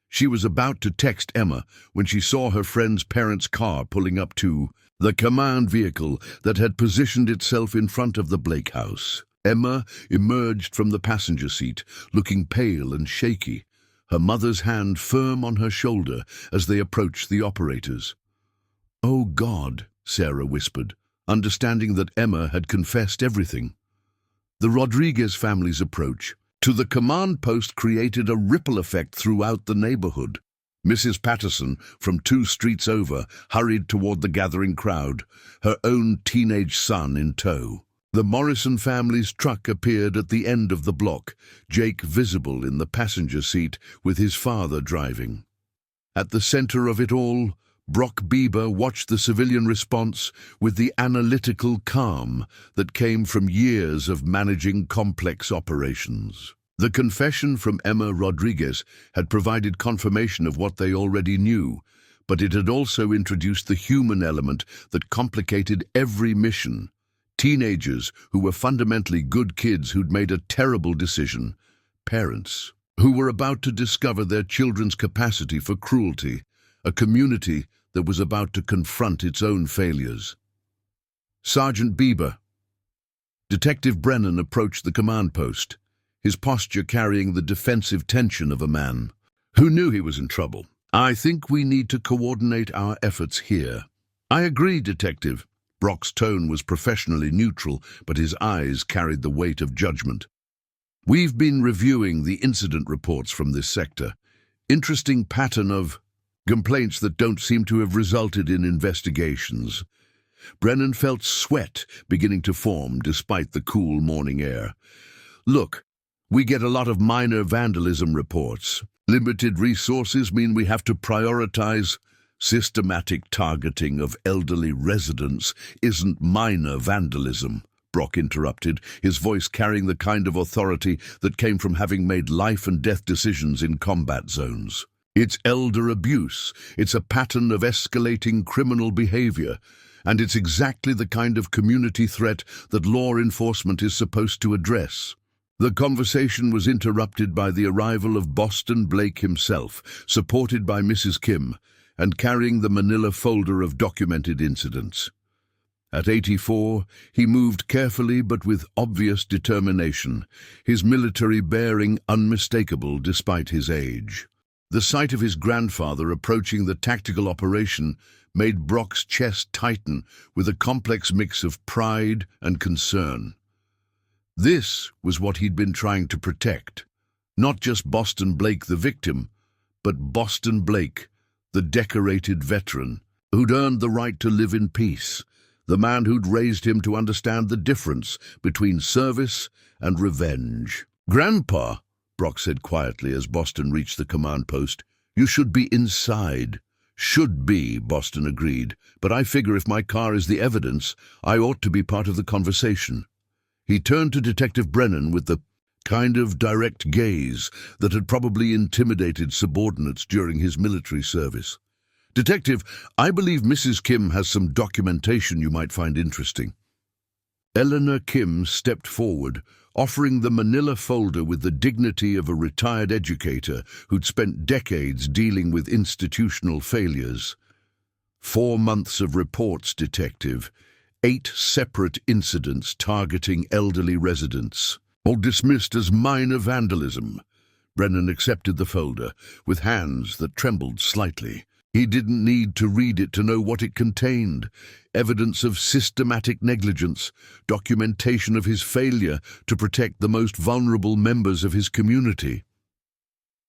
She was about to text Emma when she saw her friend's parents' car pulling up to the command vehicle that had positioned itself in front of the Blake house. Emma emerged from the passenger seat, looking pale and shaky, her mother's hand firm on her shoulder as they approached the operators. "Oh God," Sarah whispered, understanding that Emma had confessed everything. The Rodriguez family's approach to the command post created a ripple effect throughout the neighborhood. Mrs. Patterson, from 2 streets over, hurried toward the gathering crowd, her own teenage son in tow. The Morrison family's truck appeared at the end of the block, Jake visible in the passenger seat with his father driving. At the center of it all, Brock Bieber watched the civilian response with the analytical calm that came from years of managing complex operations. The confession from Emma Rodriguez had provided confirmation of what they already knew, but it had also introduced the human element that complicated every mission. Teenagers who were fundamentally good kids who'd made a terrible decision. Parents who were about to discover their children's capacity for cruelty. A community that was about to confront its own failures. "Sergeant Bieber." Detective Brennan approached the command post, his posture carrying the defensive tension of a man who knew he was in trouble. "I think we need to coordinate our efforts here." "I agree, Detective." Brock's tone was professionally neutral, but his eyes carried the weight of judgment. "We've been reviewing the incident reports from this sector. Interesting pattern of complaints that don't seem to have resulted in investigations." Brennan felt sweat beginning to form despite the cool morning air. "Look, we get a lot of minor vandalism reports. Limited resources mean we have to prioritize Systematic targeting of elderly residents isn't minor vandalism, Brock interrupted, his voice carrying the kind of authority that came from having made life-and-death decisions in combat zones. It's elder abuse, it's a pattern of escalating criminal behavior, and it's exactly the kind of community threat that law enforcement is supposed to address. The conversation was interrupted by the arrival of Boston Blake himself, supported by Mrs. Kim, and carrying the manila folder of documented incidents. At 84, he moved carefully but with obvious determination, his military bearing unmistakable despite his age. The sight of his grandfather approaching the tactical operation made Brock's chest tighten with a complex mix of pride and concern. This was what he'd been trying to protect. Not just Boston Blake the victim, but Boston Blake, the decorated veteran, who'd earned the right to live in peace, the man who'd raised him to understand the difference between service and revenge. "Grandpa," Brock said quietly as Boston reached the command post, "you should be inside." "Should be," Boston agreed, "but I figure if my car is the evidence, I ought to be part of the conversation." He turned to Detective Brennan with the kind of direct gaze that had probably intimidated subordinates during his military service. "Detective, I believe Mrs. Kim has some documentation you might find interesting." Eleanor Kim stepped forward, offering the manila folder with the dignity of a retired educator who'd spent decades dealing with institutional failures. 4 months of reports, Detective. 8 separate incidents targeting elderly residents, all dismissed as minor vandalism. Brennan accepted the folder, with hands that trembled slightly. He didn't need to read it to know what it contained. Evidence of systematic negligence, documentation of his failure to protect the most vulnerable members of his community.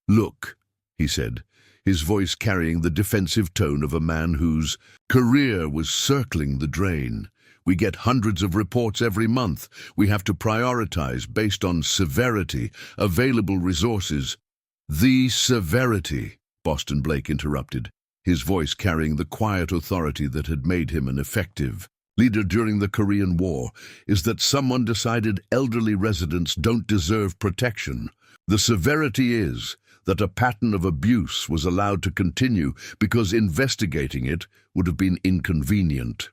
"Look," he said, his voice carrying the defensive tone of a man whose career was circling the drain. "We get hundreds of reports every month. We have to prioritize based on severity, available resources." "The severity," Boston Blake interrupted, his voice carrying the quiet authority that had made him an effective leader during the Korean War, "is that someone decided elderly residents don't deserve protection. The severity is that a pattern of abuse was allowed to continue because investigating it would have been inconvenient."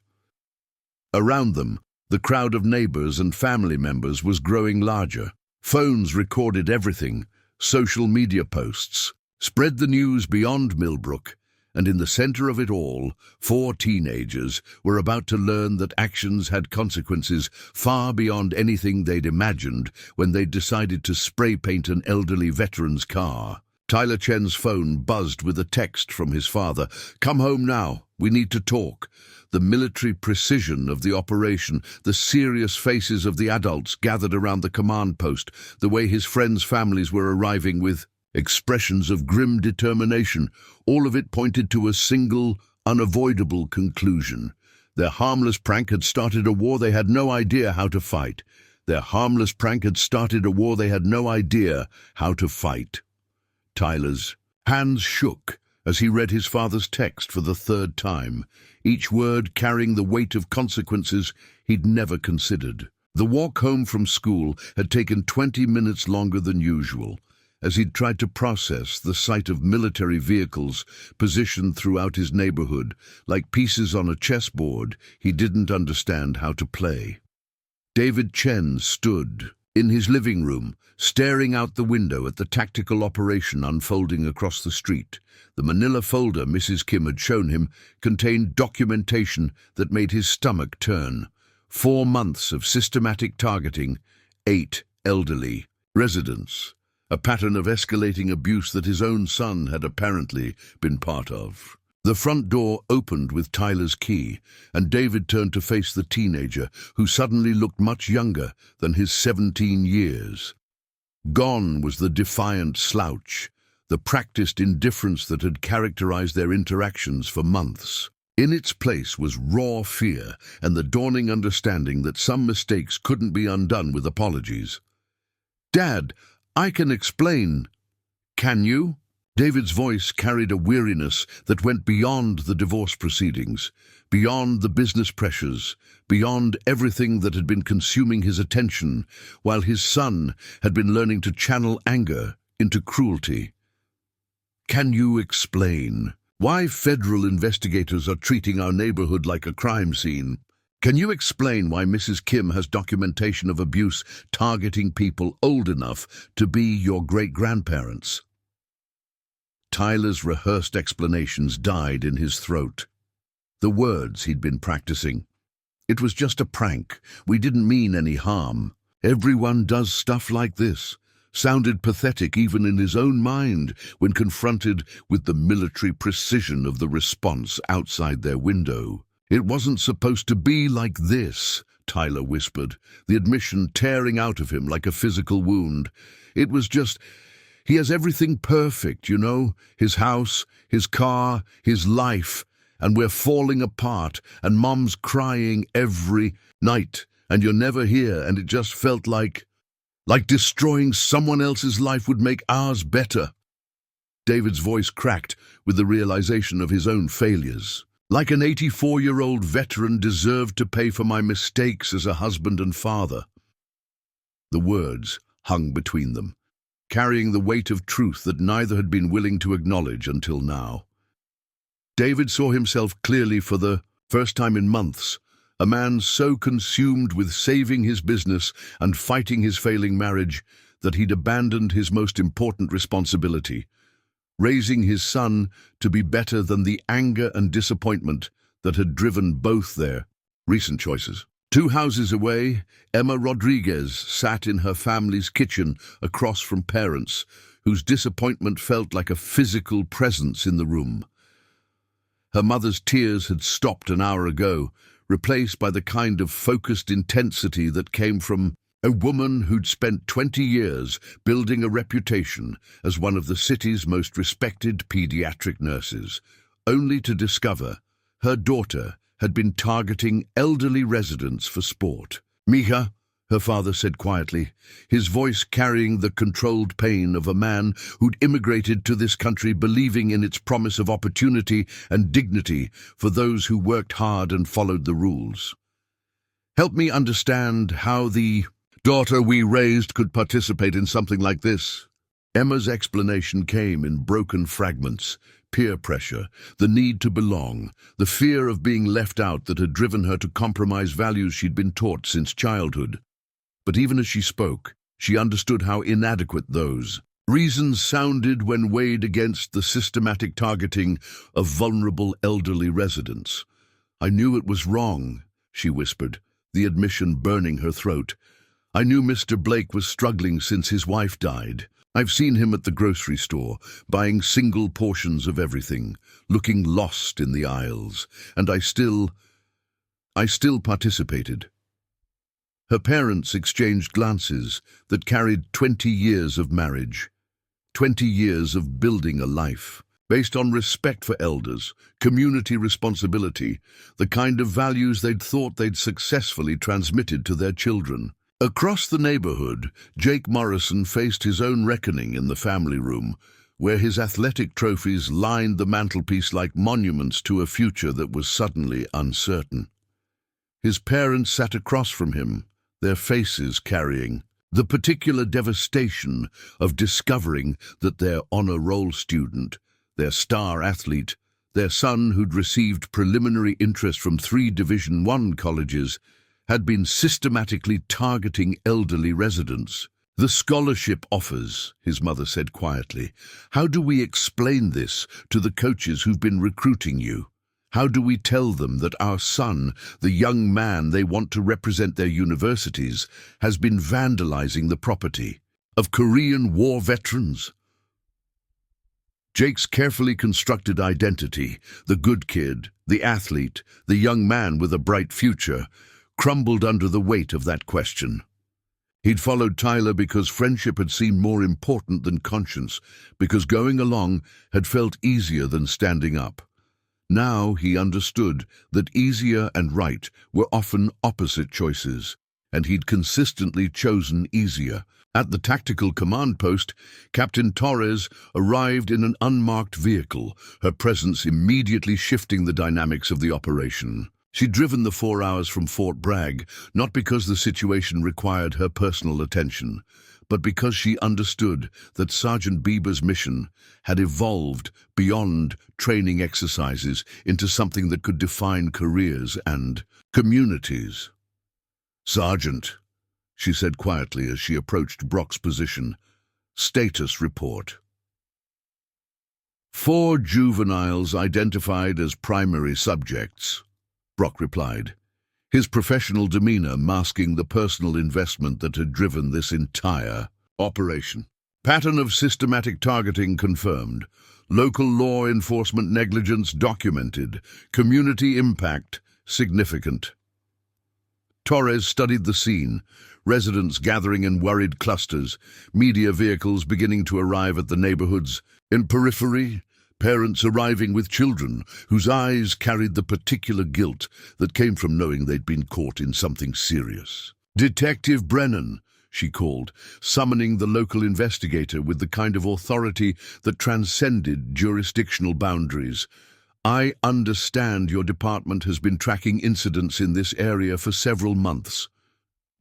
Around them, the crowd of neighbors and family members was growing larger. Phones recorded everything, social media posts spread the news beyond Millbrook, and in the center of it all, 4 teenagers were about to learn that actions had consequences far beyond anything they'd imagined when they decided to spray paint an elderly veteran's car. Tyler Chen's phone buzzed with a text from his father. "Come home now, we need to talk." The military precision of the operation, the serious faces of the adults gathered around the command post, the way his friends' families were arriving with expressions of grim determination, all of it pointed to a single, unavoidable conclusion. Their harmless prank had started a war they had no idea how to fight. Their harmless prank had started a war they had no idea how to fight. Tyler's hands shook as he read his father's text for the 3rd time, each word carrying the weight of consequences he'd never considered. The walk home from school had taken 20 minutes longer than usual, as he'd tried to process the sight of military vehicles positioned throughout his neighborhood, like pieces on a chessboard he didn't understand how to play. David Chen stood in his living room, staring out the window at the tactical operation unfolding across the street. The manila folder Mrs. Kim had shown him contained documentation that made his stomach turn. 4 months of systematic targeting, 8 elderly residents, a pattern of escalating abuse that his own son had apparently been part of. The front door opened with Tyler's key, and David turned to face the teenager, who suddenly looked much younger than his 17 years. Gone was the defiant slouch, the practiced indifference that had characterized their interactions for months. In its place was raw fear and the dawning understanding that some mistakes couldn't be undone with apologies. "Dad, I can explain." "Can you?" David's voice carried a weariness that went beyond the divorce proceedings, beyond the business pressures, beyond everything that had been consuming his attention, while his son had been learning to channel anger into cruelty. Can you explain why federal investigators are treating our neighborhood like a crime scene? Can you explain why Mrs. Kim has documentation of abuse targeting people old enough to be your great-grandparents? Tyler's rehearsed explanations died in his throat. The words he'd been practicing. It was just a prank. We didn't mean any harm. Everyone does stuff like this. Sounded pathetic even in his own mind when confronted with the military precision of the response outside their window. It wasn't supposed to be like this, Tyler whispered, the admission tearing out of him like a physical wound. It was just, he has everything perfect, you know, his house, his car, his life, and we're falling apart, and Mom's crying every night, and you're never here, and it just felt like destroying someone else's life would make ours better. David's voice cracked with the realization of his own failures. Like an 84-year-old veteran deserved to pay for my mistakes as a husband and father. The words hung between them, carrying the weight of truth that neither had been willing to acknowledge until now. David saw himself clearly for the first time in months, a man so consumed with saving his business and fighting his failing marriage that he'd abandoned his most important responsibility, raising his son to be better than the anger and disappointment that had driven both their recent choices. 2 houses away, Emma Rodriguez sat in her family's kitchen across from parents, whose disappointment felt like a physical presence in the room. Her mother's tears had stopped an hour ago, replaced by the kind of focused intensity that came from a woman who'd spent 20 years building a reputation as one of the city's most respected pediatric nurses, only to discover her daughter had been targeting elderly residents for sport. "Mija," her father said quietly, his voice carrying the controlled pain of a man who'd immigrated to this country believing in its promise of opportunity and dignity for those who worked hard and followed the rules. "Help me understand how the daughter we raised could participate in something like this." Emma's explanation came in broken fragments. Peer pressure, the need to belong, the fear of being left out that had driven her to compromise values she'd been taught since childhood. But even as she spoke, she understood how inadequate those reasons sounded when weighed against the systematic targeting of vulnerable elderly residents. "I knew it was wrong," she whispered, the admission burning her throat. "I knew Mr. Blake was struggling since his wife died. I've seen him at the grocery store, buying single portions of everything, looking lost in the aisles, and I still participated." Her parents exchanged glances that carried 20 years of marriage, 20 years of building a life, based on respect for elders, community responsibility, the kind of values they'd thought they'd successfully transmitted to their children. Across the neighborhood, Jake Morrison faced his own reckoning in the family room, where his athletic trophies lined the mantelpiece like monuments to a future that was suddenly uncertain. His parents sat across from him, their faces carrying the particular devastation of discovering that their honor roll student, their star athlete, their son who'd received preliminary interest from 3 Division I colleges, had been systematically targeting elderly residents. "The scholarship offers," his mother said quietly. "How do we explain this to the coaches who've been recruiting you? How do we tell them that our son, the young man they want to represent their universities, has been vandalizing the property of Korean War veterans?" Jake's carefully constructed identity, the good kid, the athlete, the young man with a bright future, crumbled under the weight of that question. He'd followed Tyler because friendship had seemed more important than conscience, because going along had felt easier than standing up. Now he understood that easier and right were often opposite choices. and he'd consistently chosen easier. At the tactical command post, Captain Torres arrived in an unmarked vehicle, her presence immediately shifting the dynamics of the operation. She'd driven the 4 hours from Fort Bragg, not because the situation required her personal attention, but because she understood that Sergeant Bieber's mission had evolved beyond training exercises into something that could define careers and communities. "Sergeant," she said quietly as she approached Brock's position, "status report." 4 juveniles identified as primary subjects, Brock replied, his professional demeanor masking the personal investment that had driven this entire operation. Pattern of systematic targeting confirmed. Local law enforcement negligence documented. Community impact significant. Torres studied the scene, residents gathering in worried clusters, media vehicles beginning to arrive at the neighborhoods. In periphery, parents arriving with children whose eyes carried the particular guilt that came from knowing they'd been caught in something serious. "Detective Brennan," she called, summoning the local investigator with the kind of authority that transcended jurisdictional boundaries. "I understand your department has been tracking incidents in this area for several months."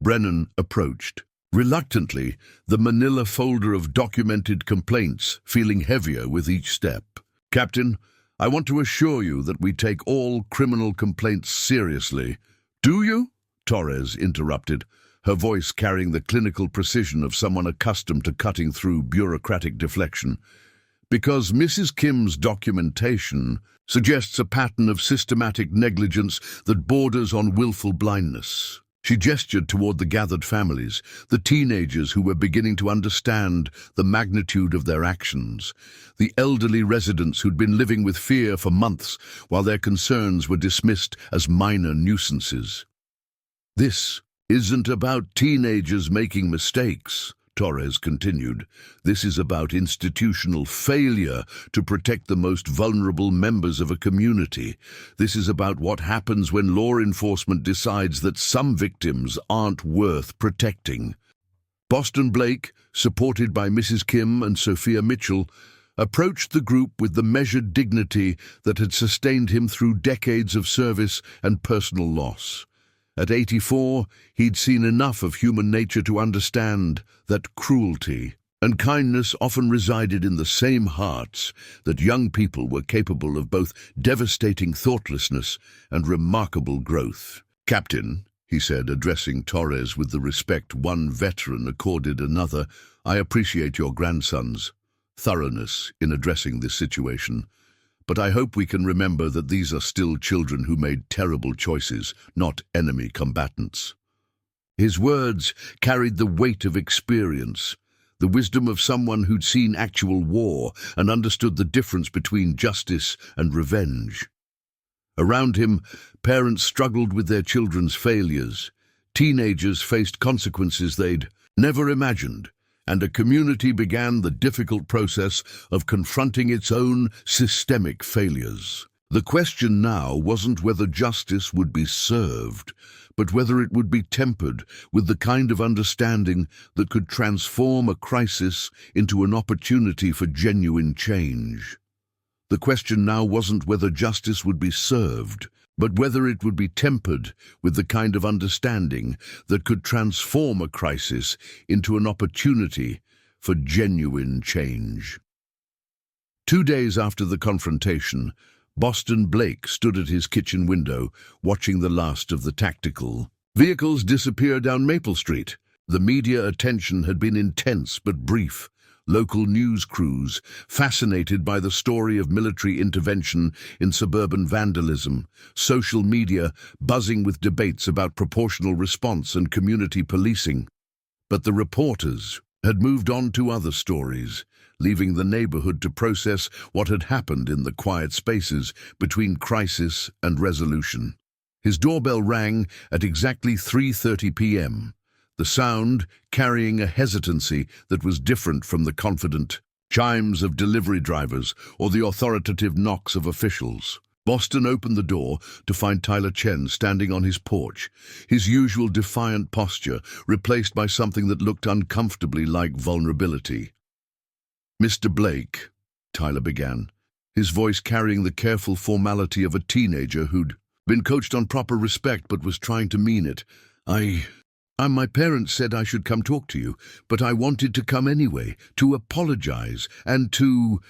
Brennan approached. Reluctantly, the manila folder of documented complaints feeling heavier with each step. "Captain, I want to assure you that we take all criminal complaints seriously." "Do you?" Torres interrupted, her voice carrying the clinical precision of someone accustomed to cutting through bureaucratic deflection. "Because Mrs. Kim's documentation suggests a pattern of systematic negligence that borders on willful blindness." She gestured toward the gathered families, the teenagers who were beginning to understand the magnitude of their actions, the elderly residents who'd been living with fear for months while their concerns were dismissed as minor nuisances. "This isn't about teenagers making mistakes," Torres continued. "This is about institutional failure to protect the most vulnerable members of a community. This is about what happens when law enforcement decides that some victims aren't worth protecting." Boston Blake, supported by Mrs. Kim and Sophia Mitchell, approached the group with the measured dignity that had sustained him through decades of service and personal loss. At 84, he'd seen enough of human nature to understand that cruelty and kindness often resided in the same hearts, that young people were capable of both devastating thoughtlessness and remarkable growth. "Captain," he said, addressing Torres with the respect one veteran accorded another, "I appreciate your grandson's thoroughness in addressing this situation. But I hope we can remember that these are still children who made terrible choices, not enemy combatants." His words carried the weight of experience, the wisdom of someone who'd seen actual war and understood the difference between justice and revenge. Around him, parents struggled with their children's failures. Teenagers faced consequences they'd never imagined, and a community began the difficult process of confronting its own systemic failures. The question now wasn't whether justice would be served, but whether it would be tempered with the kind of understanding that could transform a crisis into an opportunity for genuine change. The question now wasn't whether justice would be served, but whether it would be tempered with the kind of understanding that could transform a crisis into an opportunity for genuine change. 2 days after the confrontation, Boston Blake stood at his kitchen window, watching the last of the tactical vehicles disappear down Maple Street. The media attention had been intense but brief. Local news crews, fascinated by the story of military intervention in suburban vandalism, social media buzzing with debates about proportional response and community policing. But the reporters had moved on to other stories, leaving the neighborhood to process what had happened in the quiet spaces between crisis and resolution. His doorbell rang at exactly 3:30 p.m., the sound carrying a hesitancy that was different from the confident chimes of delivery drivers or the authoritative knocks of officials. Boston opened the door to find Tyler Chen standing on his porch, his usual defiant posture replaced by something that looked uncomfortably like vulnerability. "Mr. Blake," Tyler began, his voice carrying the careful formality of a teenager who'd been coached on proper respect but was trying to mean it. My parents said I should come talk to you, but I wanted to come anyway, to apologize and to—"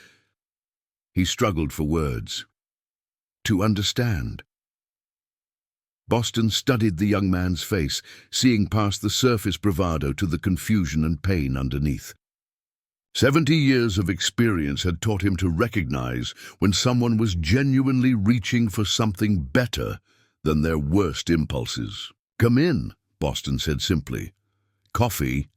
He struggled for words. "To understand." Boston studied the young man's face, seeing past the surface bravado to the confusion and pain underneath. 70 years of experience had taught him to recognize when someone was genuinely reaching for something better than their worst impulses. "Come in," Boston said simply. "Coffee?"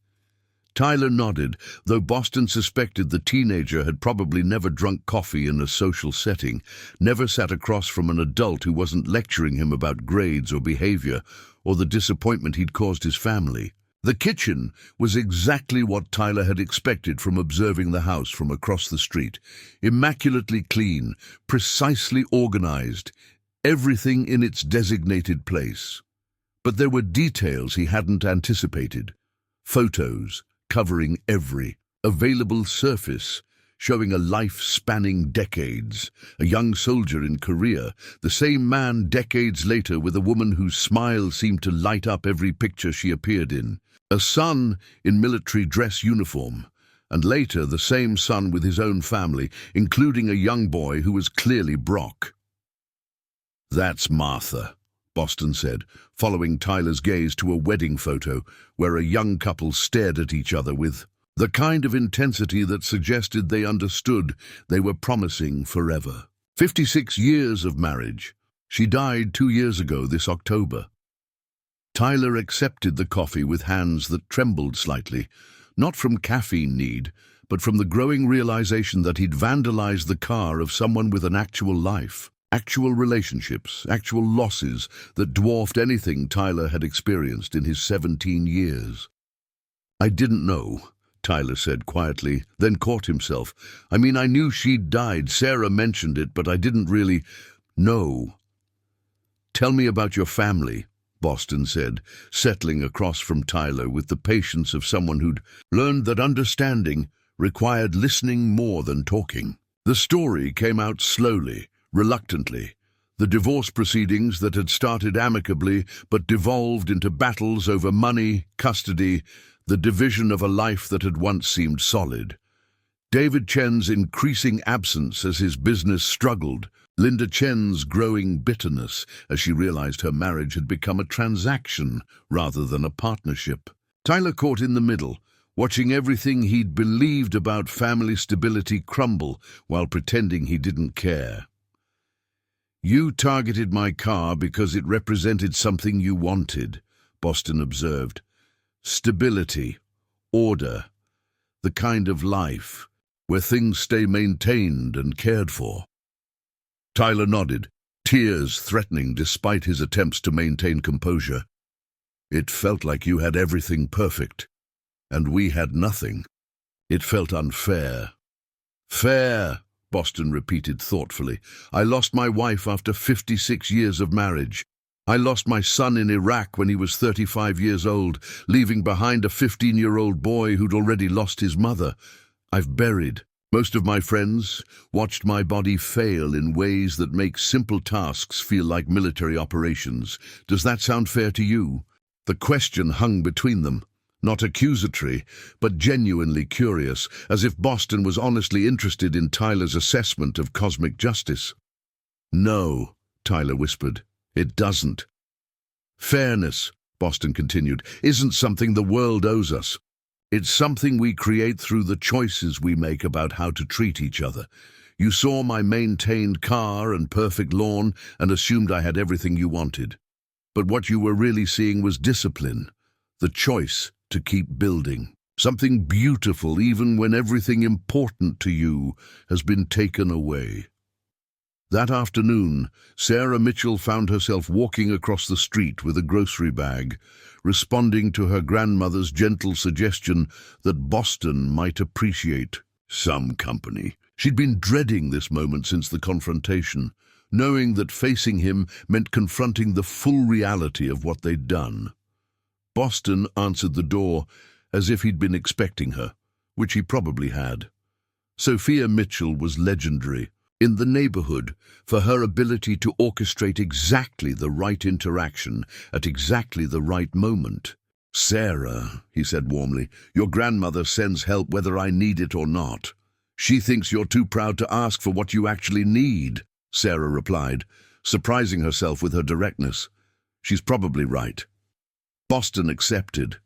Tyler nodded, though Boston suspected the teenager had probably never drunk coffee in a social setting, never sat across from an adult who wasn't lecturing him about grades or behavior, or the disappointment he'd caused his family. The kitchen was exactly what Tyler had expected from observing the house from across the street. Immaculately clean, precisely organized, everything in its designated place. But there were details he hadn't anticipated. Photos covering every available surface, showing a life spanning decades. A young soldier in Korea, the same man decades later with a woman whose smile seemed to light up every picture she appeared in. A son in military dress uniform, and later the same son with his own family, including a young boy who was clearly Brock. "That's Martha," Boston said, following Tyler's gaze to a wedding photo where a young couple stared at each other with the kind of intensity that suggested they understood they were promising forever. 56 years of marriage. She died 2 years ago this October. Tyler accepted the coffee with hands that trembled slightly, not from caffeine need, but from the growing realization that he'd vandalized the car of someone with an actual life. Actual relationships, actual losses that dwarfed anything Tyler had experienced in his 17 years. "I didn't know," Tyler said quietly, then caught himself. "I mean, I knew she'd died. Sarah mentioned it, but I didn't really know." "Tell me about your family," Boston said, settling across from Tyler with the patience of someone who'd learned that understanding required listening more than talking. The story came out slowly, reluctantly. The divorce proceedings that had started amicably but devolved into battles over money, custody, the division of a life that had once seemed solid. David Chen's increasing absence as his business struggled, Linda Chen's growing bitterness as she realized her marriage had become a transaction rather than a partnership. Tyler caught in the middle, watching everything he'd believed about family stability crumble while pretending he didn't care. "You targeted my car because it represented something you wanted," Boston observed. "Stability, order, the kind of life where things stay maintained and cared for." Tyler nodded, tears threatening despite his attempts to maintain composure. "It felt like you had everything perfect, and we had nothing. It felt unfair." "Fair," Boston repeated thoughtfully. "I lost my wife after 56 years of marriage. I lost my son in Iraq when he was 35 years old, leaving behind a 15-year-old boy who'd already lost his mother. I've buried most of my friends, watched my body fail in ways that make simple tasks feel like military operations. Does that sound fair to you?" The question hung between them. Not accusatory, but genuinely curious, as if Boston was honestly interested in Tyler's assessment of cosmic justice. "No," Tyler whispered, "it doesn't." "Fairness," Boston continued, "isn't something the world owes us. It's something we create through the choices we make about how to treat each other. You saw my maintained car and perfect lawn and assumed I had everything you wanted. But what you were really seeing was discipline, the choice to keep building. Something beautiful even when everything important to you has been taken away." That afternoon, Sarah Mitchell found herself walking across the street with a grocery bag, responding to her grandmother's gentle suggestion that Boston might appreciate some company. She'd been dreading this moment since the confrontation, knowing that facing him meant confronting the full reality of what they'd done. Boston answered the door as if he'd been expecting her, which he probably had. Sophia Mitchell was legendary in the neighborhood for her ability to orchestrate exactly the right interaction at exactly the right moment. "Sarah," he said warmly, "your grandmother sends help whether I need it or not. She thinks you're too proud to ask for what you actually need," Sarah replied, surprising herself with her directness. "She's probably right." Boston accepted.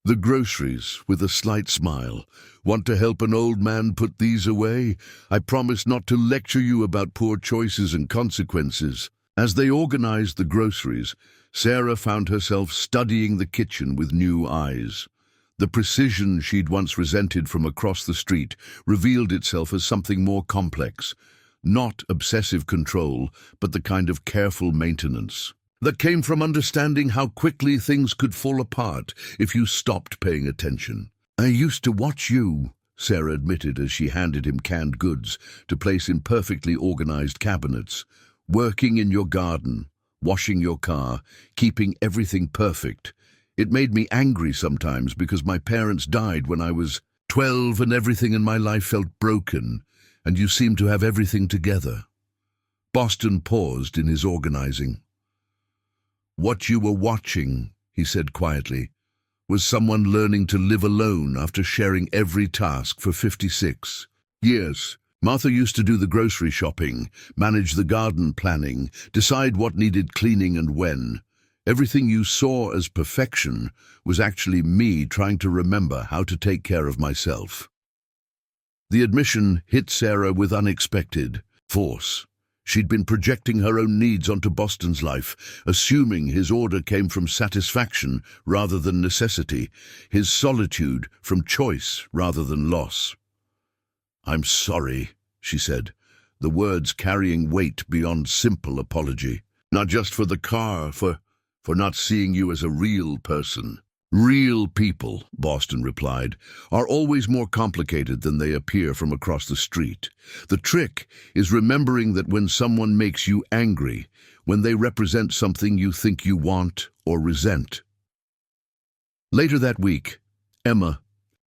"The groceries," with a slight smile. "Want to help an old man put these away? I promise not to lecture you about poor choices and consequences." As they organized the groceries, Sarah found herself studying the kitchen with new eyes. The precision she'd once resented from across the street revealed itself as something more complex. Not obsessive control, but the kind of careful maintenance that came from understanding how quickly things could fall apart if you stopped paying attention. "I used to watch you," Sarah admitted as she handed him canned goods to place in perfectly organized cabinets. "Working in your garden, washing your car, keeping everything perfect. It made me angry sometimes because my parents died when I was 12 and everything in my life felt broken, and you seemed to have everything together." Boston paused in his organizing. "What you were watching," he said quietly, "was someone learning to live alone after sharing every task for 56 years. Martha used to do the grocery shopping, manage the garden planning, decide what needed cleaning and when. Everything you saw as perfection was actually me trying to remember how to take care of myself." The admission hit Sarah with unexpected force. She'd been projecting her own needs onto Boston's life, assuming his order came from satisfaction rather than necessity, his solitude from choice rather than loss. "I'm sorry," she said, the words carrying weight beyond simple apology. "Not just for the car, for not seeing you as a real person." "Real people," Boston replied, "are always more complicated than they appear from across the street. The trick is remembering that when someone makes you angry, when they represent something you think you want or resent." Later that week, Emma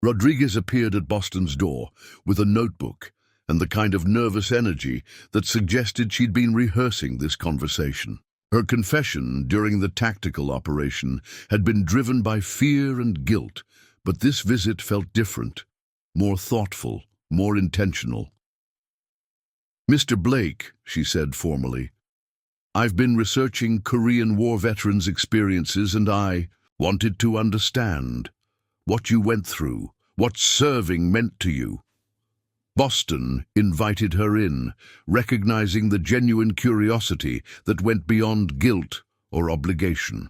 Rodriguez appeared at Boston's door with a notebook and the kind of nervous energy that suggested she'd been rehearsing this conversation. Her confession during the tactical operation had been driven by fear and guilt, but this visit felt different, more thoughtful, more intentional. "Mr. Blake," she said formally, "I've been researching Korean War veterans' experiences and I wanted to understand what you went through, what serving meant to you." Boston invited her in, recognizing the genuine curiosity that went beyond guilt or obligation.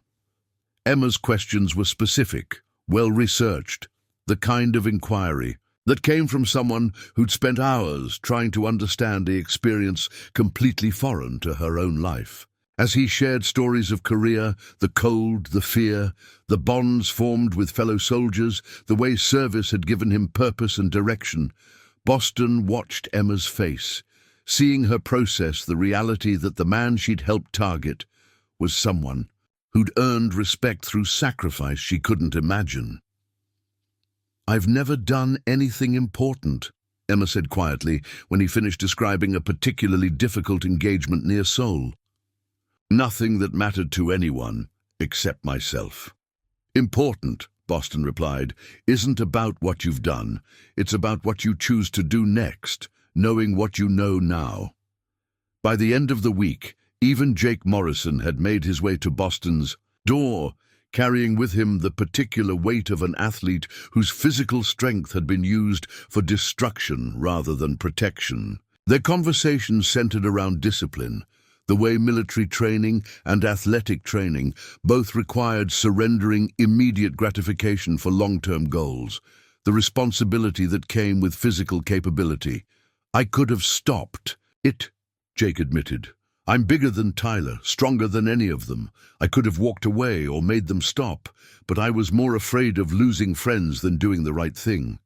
Emma's questions were specific, well-researched, the kind of inquiry that came from someone who'd spent hours trying to understand a experience completely foreign to her own life. As he shared stories of Korea, the cold, the fear, the bonds formed with fellow soldiers, the way service had given him purpose and direction, Boston watched Emma's face, seeing her process the reality that the man she'd helped target was someone who'd earned respect through sacrifice she couldn't imagine. "I've never done anything important," Emma said quietly when he finished describing a particularly difficult engagement near Seoul. "Nothing that mattered to anyone except myself." "Important," Boston replied, "isn't about what you've done. It's about what you choose to do next, knowing what you know now." By the end of the week, even Jake Morrison had made his way to Boston's door, carrying with him the particular weight of an athlete whose physical strength had been used for destruction rather than protection. Their conversation centered around discipline, the way military training and athletic training both required surrendering immediate gratification for long-term goals, the responsibility that came with physical capability. "I could have stopped it," Jake admitted. "I'm bigger than Tyler, stronger than any of them. I could have walked away or made them stop, but I was more afraid of losing friends than doing the right thing."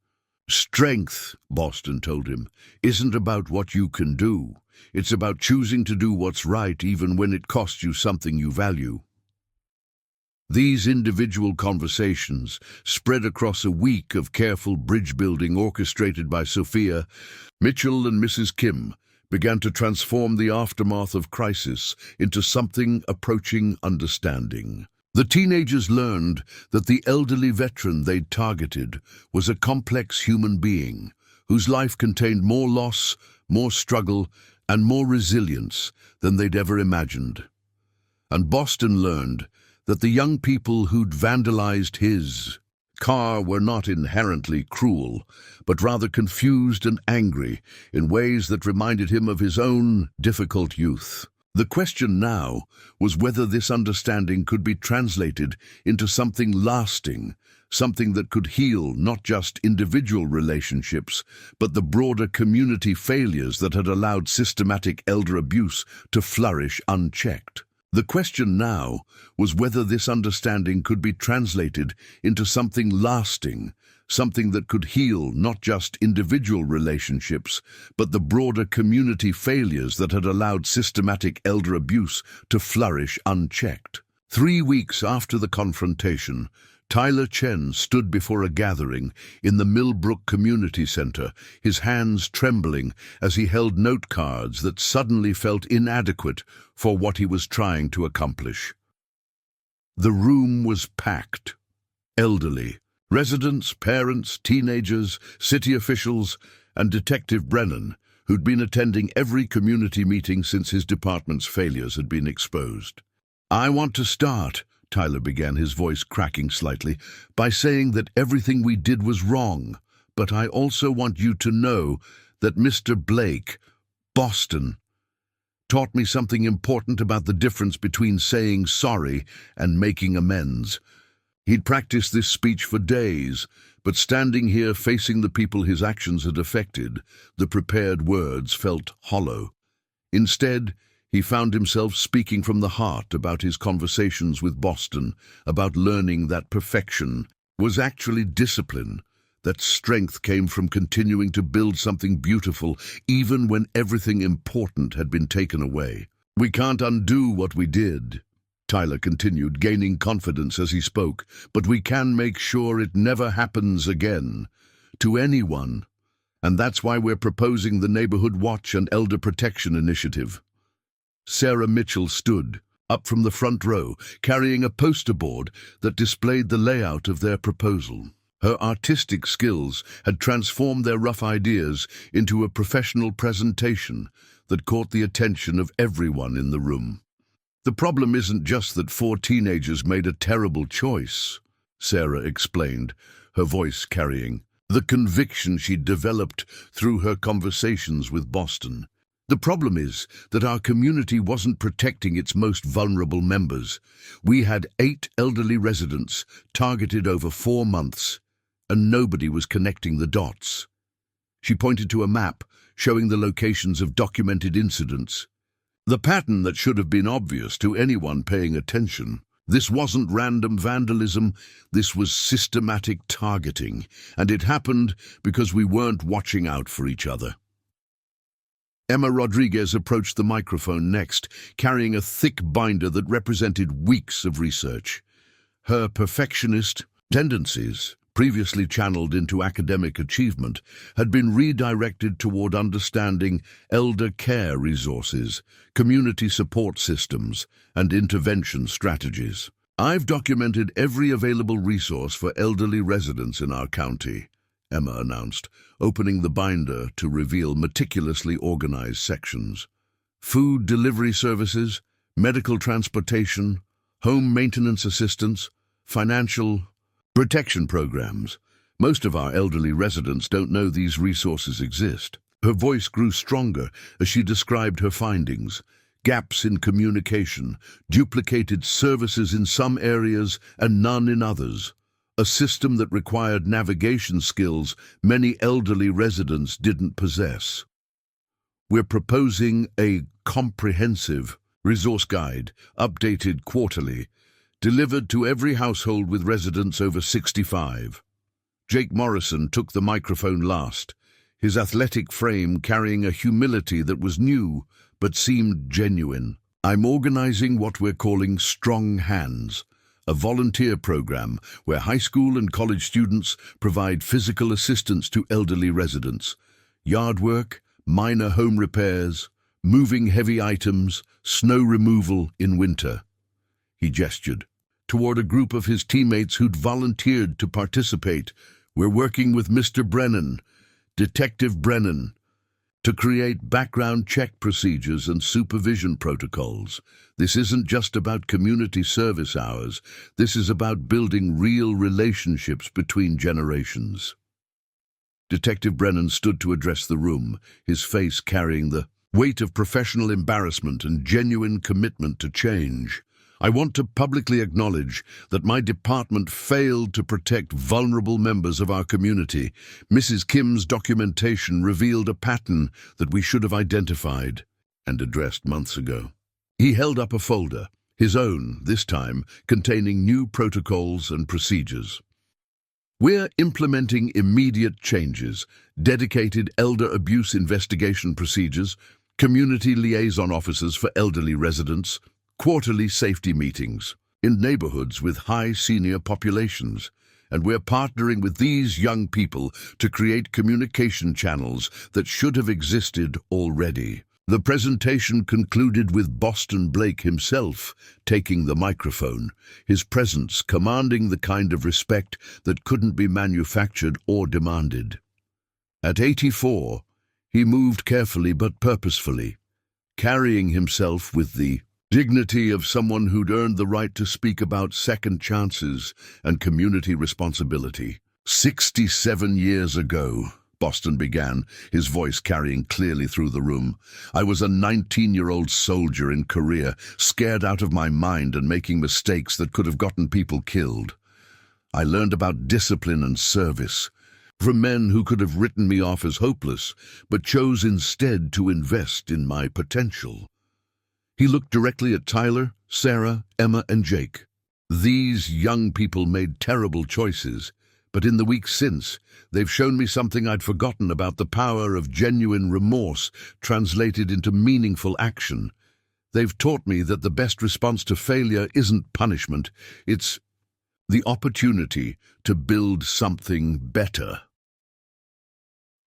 Strength, Boston told him, isn't about what you can do. It's about choosing to do what's right even when it costs you something you value. These individual conversations spread across a week of careful bridge building orchestrated by Sophia. Mitchell and Mrs. Kim began to transform the aftermath of crisis into something approaching understanding. The teenagers learned that the elderly veteran they'd targeted was a complex human being whose life contained more loss, more struggle, and more resilience than they'd ever imagined. And Boston learned that the young people who'd vandalized his car were not inherently cruel, but rather confused and angry in ways that reminded him of his own difficult youth. The question now was whether this understanding could be translated into something lasting, something that could heal not just individual relationships, but the broader community failures that had allowed systematic elder abuse to flourish unchecked. The question now was whether this understanding could be translated into something lasting, something that could heal not just individual relationships, but the broader community failures that had allowed systematic elder abuse to flourish unchecked. 3 weeks after the confrontation, Tyler Chen stood before a gathering in the Millbrook Community Center, his hands trembling as he held note cards that suddenly felt inadequate for what he was trying to accomplish. The room was packed. Elderly, residents, parents, teenagers, city officials, and Detective Brennan, who'd been attending every community meeting since his department's failures had been exposed. "I want to start," Tyler began, his voice cracking slightly, "by saying that everything we did was wrong, but I also want you to know that Mr. Blake, Boston, taught me something important about the difference between saying sorry and making amends." He'd practiced this speech for days, but standing here facing the people his actions had affected, the prepared words felt hollow. Instead, he found himself speaking from the heart about his conversations with Boston, about learning that perfection was actually discipline, that strength came from continuing to build something beautiful even when everything important had been taken away. "We can't undo what we did," Tyler continued, gaining confidence as he spoke, "but we can make sure it never happens again, to anyone. And that's why we're proposing the Neighborhood Watch and Elder Protection Initiative." Sarah Mitchell stood up from the front row, carrying a poster board that displayed the layout of their proposal. Her artistic skills had transformed their rough ideas into a professional presentation that caught the attention of everyone in the room. "The problem isn't just that 4 teenagers made a terrible choice," Sarah explained, her voice carrying the conviction she'd developed through her conversations with Boston. "The problem is that our community wasn't protecting its most vulnerable members. We had 8 elderly residents targeted over 4 months, and nobody was connecting the dots." She pointed to a map showing the locations of documented incidents. The pattern that should have been obvious to anyone paying attention. This wasn't random vandalism, this was systematic targeting, and it happened because we weren't watching out for each other. Emma Rodriguez approached the microphone next, carrying a thick binder that represented weeks of research. Her perfectionist tendencies, previously channeled into academic achievement, had been redirected toward understanding elder care resources, community support systems, and intervention strategies. "I've documented every available resource for elderly residents in our county," Emma announced, opening the binder to reveal meticulously organized sections. "Food delivery services, medical transportation, home maintenance assistance, financial protection programs. Most of our elderly residents don't know these resources exist." Her voice grew stronger as she described her findings. Gaps in communication, duplicated services in some areas and none in others. A system that required navigation skills many elderly residents didn't possess. "We're proposing a comprehensive resource guide, updated quarterly, delivered to every household with residents over 65. Jake Morrison took the microphone last, his athletic frame carrying a humility that was new but seemed genuine. I'm organizing what we're calling Strong Hands, a volunteer program where high school and college students provide physical assistance to elderly residents, yard work, minor home repairs, moving heavy items, snow removal in winter. He gestured toward a group of his teammates who'd volunteered to participate. We're working with Mr. Brennan, Detective Brennan, to create background check procedures and supervision protocols. This isn't just about community service hours. This is about building real relationships between generations. Detective Brennan stood to address the room, his face carrying the weight of professional embarrassment and genuine commitment to change. I want to publicly acknowledge that my department failed to protect vulnerable members of our community. Mrs. Kim's documentation revealed a pattern that we should have identified and addressed months ago. He held up a folder, his own this time, containing new protocols and procedures. We're implementing immediate changes, dedicated elder abuse investigation procedures, community liaison officers for elderly residents, quarterly safety meetings in neighborhoods with high senior populations, and we're partnering with these young people to create communication channels that should have existed already. The presentation concluded with Boston Blake himself taking the microphone, his presence commanding the kind of respect that couldn't be manufactured or demanded. At 84, he moved carefully but purposefully, carrying himself with the dignity of someone who'd earned the right to speak about second chances and community responsibility. 67 years ago, Boston began, his voice carrying clearly through the room, I was a 19-year-old soldier in Korea, scared out of my mind and making mistakes that could have gotten people killed. I learned about discipline and service from men who could have written me off as hopeless, but chose instead to invest in my potential. He looked directly at Tyler, Sarah, Emma, and Jake. These young people made terrible choices, but in the weeks since, they've shown me something I'd forgotten about: the power of genuine remorse translated into meaningful action. They've taught me that the best response to failure isn't punishment, it's the opportunity to build something better.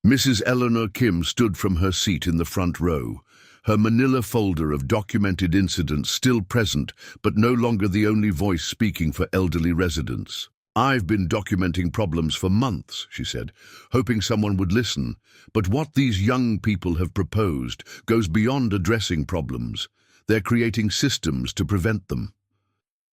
Mrs. Eleanor Kim stood from her seat in the front row, her manila folder of documented incidents still present, but no longer the only voice speaking for elderly residents. I've been documenting problems for months, she said, hoping someone would listen. But what these young people have proposed goes beyond addressing problems. They're creating systems to prevent them.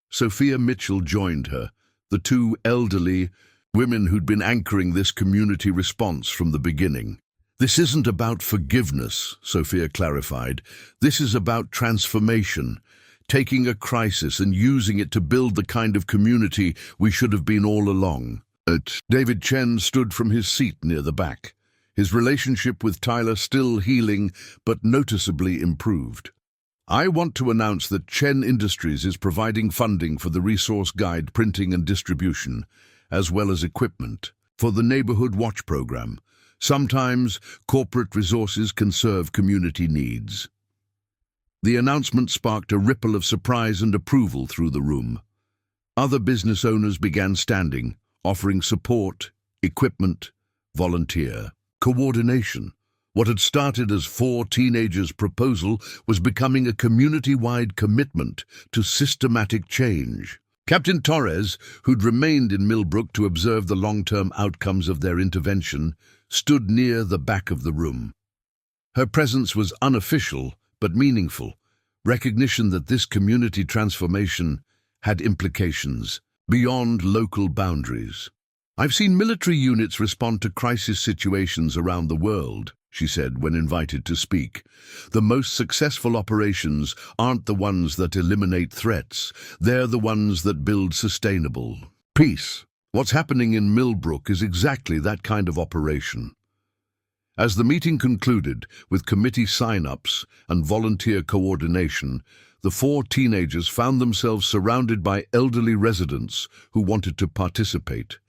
Sophia Mitchell joined her, the two elderly women who'd been anchoring this community response from the beginning. This isn't about forgiveness, Sophia clarified. This is about transformation, taking a crisis and using it to build the kind of community we should have been all along. David Chen stood from his seat near the back, his relationship with Tyler still healing but noticeably improved. I want to announce that Chen Industries is providing funding for the resource guide printing and distribution, as well as equipment, for the Neighborhood Watch program. Sometimes corporate resources can serve community needs. The announcement sparked a ripple of surprise and approval through the room. Other business owners began standing, offering support, equipment, volunteer, coordination. What had started as 4 teenagers' proposal was becoming a community-wide commitment to systematic change. Captain Torres, who'd remained in Millbrook to observe the long-term outcomes of their intervention, stood near the back of the room. Her presence was unofficial but meaningful, recognition that this community transformation had implications beyond local boundaries. I've seen military units respond to crisis situations around the world, she said when invited to speak. The most successful operations aren't the ones that eliminate threats, they're the ones that build sustainable peace. What's happening in Millbrook is exactly that kind of operation. As the meeting concluded, with committee sign-ups and volunteer coordination, the 4 teenagers found themselves surrounded by elderly residents who wanted to participate.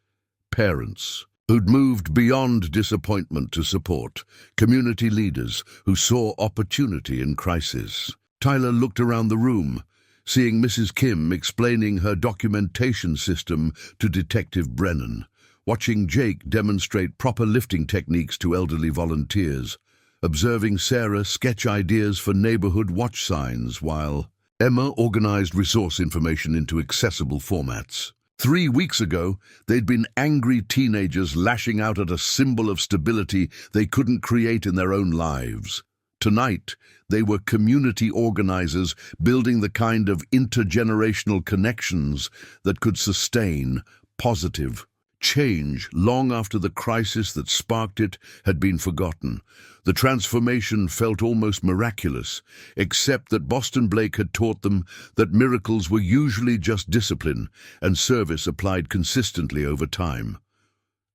Parents, who'd moved beyond disappointment to support, community leaders who saw opportunity in crisis. Tyler looked around the room, seeing Mrs. Kim explaining her documentation system to Detective Brennan, watching Jake demonstrate proper lifting techniques to elderly volunteers, observing Sarah sketch ideas for neighborhood watch signs, while Emma organized resource information into accessible formats. 3 weeks ago, they'd been angry teenagers lashing out at a symbol of stability they couldn't create in their own lives. Tonight, they were community organizers building the kind of intergenerational connections that could sustain positive change long after the crisis that sparked it had been forgotten. The transformation felt almost miraculous, except that Boston Blake had taught them that miracles were usually just discipline and service applied consistently over time.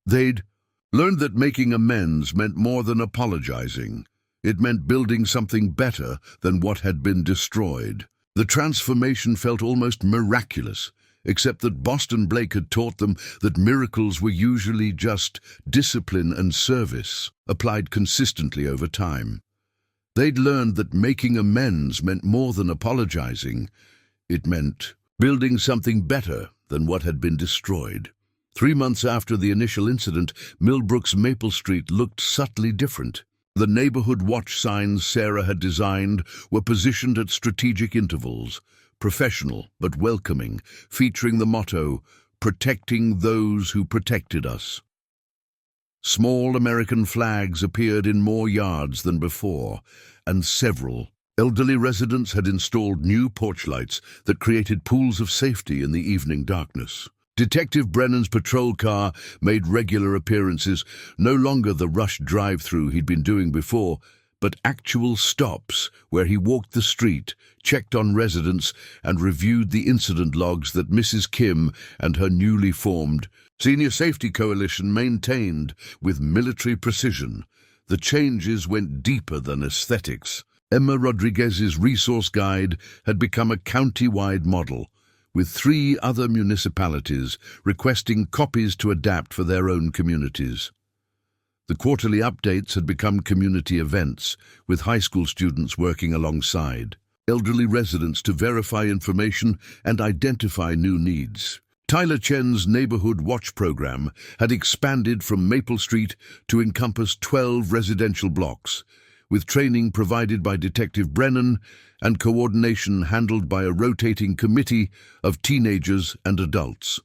They'd learned that making amends meant more than apologizing. It meant building something better than what had been destroyed. The transformation felt almost miraculous, except that Boston Blake had taught them that miracles were usually just discipline and service, applied consistently over time. They'd learned that making amends meant more than apologizing. It meant building something better than what had been destroyed. 3 months after the initial incident, Millbrook's Maple Street looked subtly different. The neighborhood watch signs Sarah had designed were positioned at strategic intervals, professional but welcoming, featuring the motto, "Protecting those who protected us." Small American flags appeared in more yards than before, and several elderly residents had installed new porch lights that created pools of safety in the evening darkness. Detective Brennan's patrol car made regular appearances, no longer the rushed drive-through he'd been doing before, but actual stops where he walked the street, checked on residents, and reviewed the incident logs that Mrs. Kim and her newly formed Senior Safety Coalition maintained with military precision. The changes went deeper than aesthetics. Emma Rodriguez's resource guide had become a county-wide model, with 3 other municipalities requesting copies to adapt for their own communities. The quarterly updates had become community events, with high school students working alongside elderly residents to verify information and identify new needs. Tyler Chen's Neighborhood Watch program had expanded from Maple Street to encompass 12 residential blocks, with training provided by Detective Brennan and coordination handled by a rotating committee of teenagers and adults.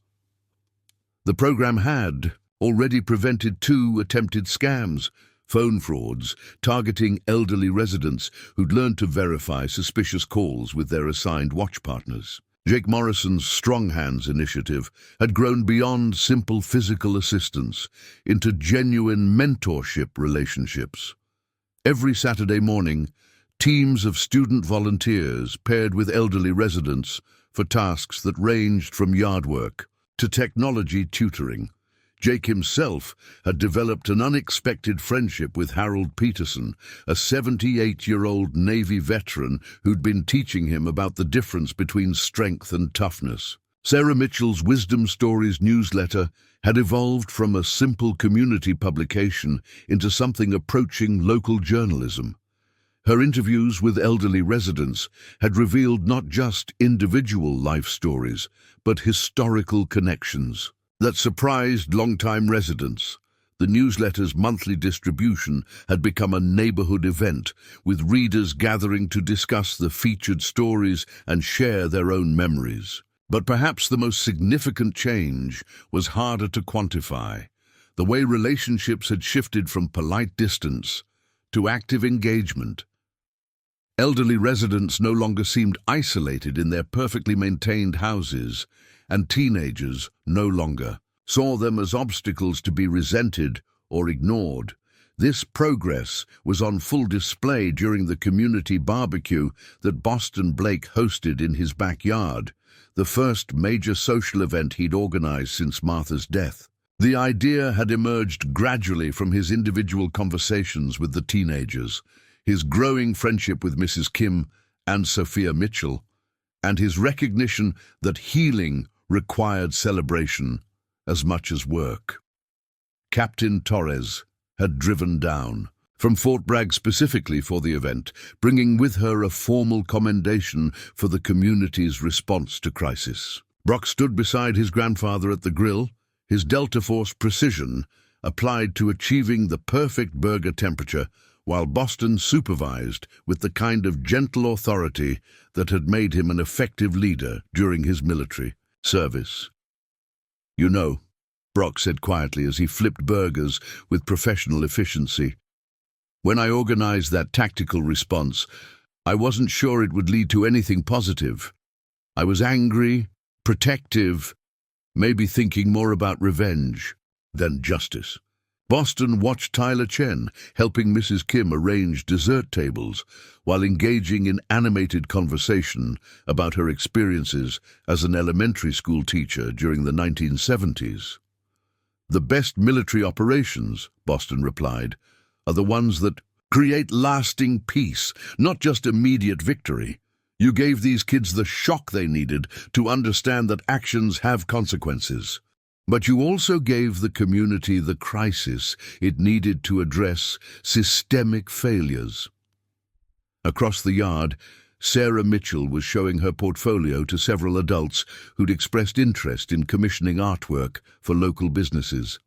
The program had already prevented 2 attempted scams, phone frauds, targeting elderly residents who'd learned to verify suspicious calls with their assigned watch partners. Jake Morrison's Strong Hands initiative had grown beyond simple physical assistance into genuine mentorship relationships. Every Saturday morning, teams of student volunteers paired with elderly residents for tasks that ranged from yard work to technology tutoring. Jake himself had developed an unexpected friendship with Harold Peterson, a 78-year-old Navy veteran who'd been teaching him about the difference between strength and toughness. Sarah Mitchell's Wisdom Stories newsletter had evolved from a simple community publication into something approaching local journalism. Her interviews with elderly residents had revealed not just individual life stories, but historical connections that surprised longtime residents. The newsletter's monthly distribution had become a neighborhood event, with readers gathering to discuss the featured stories and share their own memories. But perhaps the most significant change was harder to quantify: the way relationships had shifted from polite distance to active engagement. Elderly residents no longer seemed isolated in their perfectly maintained houses, and teenagers no longer saw them as obstacles to be resented or ignored. This progress was on full display during the community barbecue that Boston Blake hosted in his backyard, the first major social event he'd organized since Martha's death. The idea had emerged gradually from his individual conversations with the teenagers, his growing friendship with Mrs. Kim and Sophia Mitchell, and his recognition that healing required celebration as much as work. Captain Torres, had driven down from Fort Bragg specifically for the event, bringing with her a formal commendation for the community's response to crisis. Brock stood beside his grandfather at the grill, his Delta Force precision applied to achieving the perfect burger temperature, while Boston supervised with the kind of gentle authority that had made him an effective leader during his military service. "You know," Brock said quietly as he flipped burgers with professional efficiency, "when I organized that tactical response, I wasn't sure it would lead to anything positive. I was angry, protective, maybe thinking more about revenge than justice." Boston watched Tyler Chen helping Mrs. Kim arrange dessert tables while engaging in animated conversation about her experiences as an elementary school teacher during the 1970s. "The best military operations," Boston replied, "are the ones that create lasting peace, not just immediate victory. You gave these kids the shock they needed to understand that actions have consequences. But you also gave the community the crisis it needed to address systemic failures." Across the yard, Sarah Mitchell was showing her portfolio to several adults who'd expressed interest in commissioning artwork for local businesses.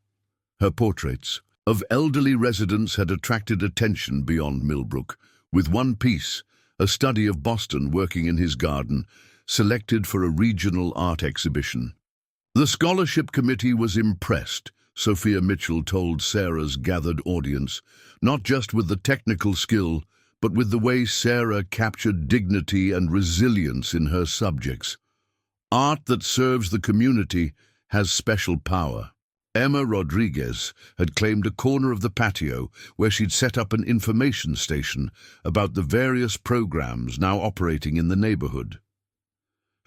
Her portraits of elderly residents had attracted attention beyond Millbrook, with one piece, a study of Boston working in his garden, selected for a regional art exhibition. The scholarship committee was impressed, Sophia Mitchell told Sarah's gathered audience, not just with the technical skill, but with the way Sarah captured dignity and resilience in her subjects. Art that serves the community has special power. Emma Rodriguez had claimed a corner of the patio where she'd set up an information station about the various programs now operating in the neighborhood.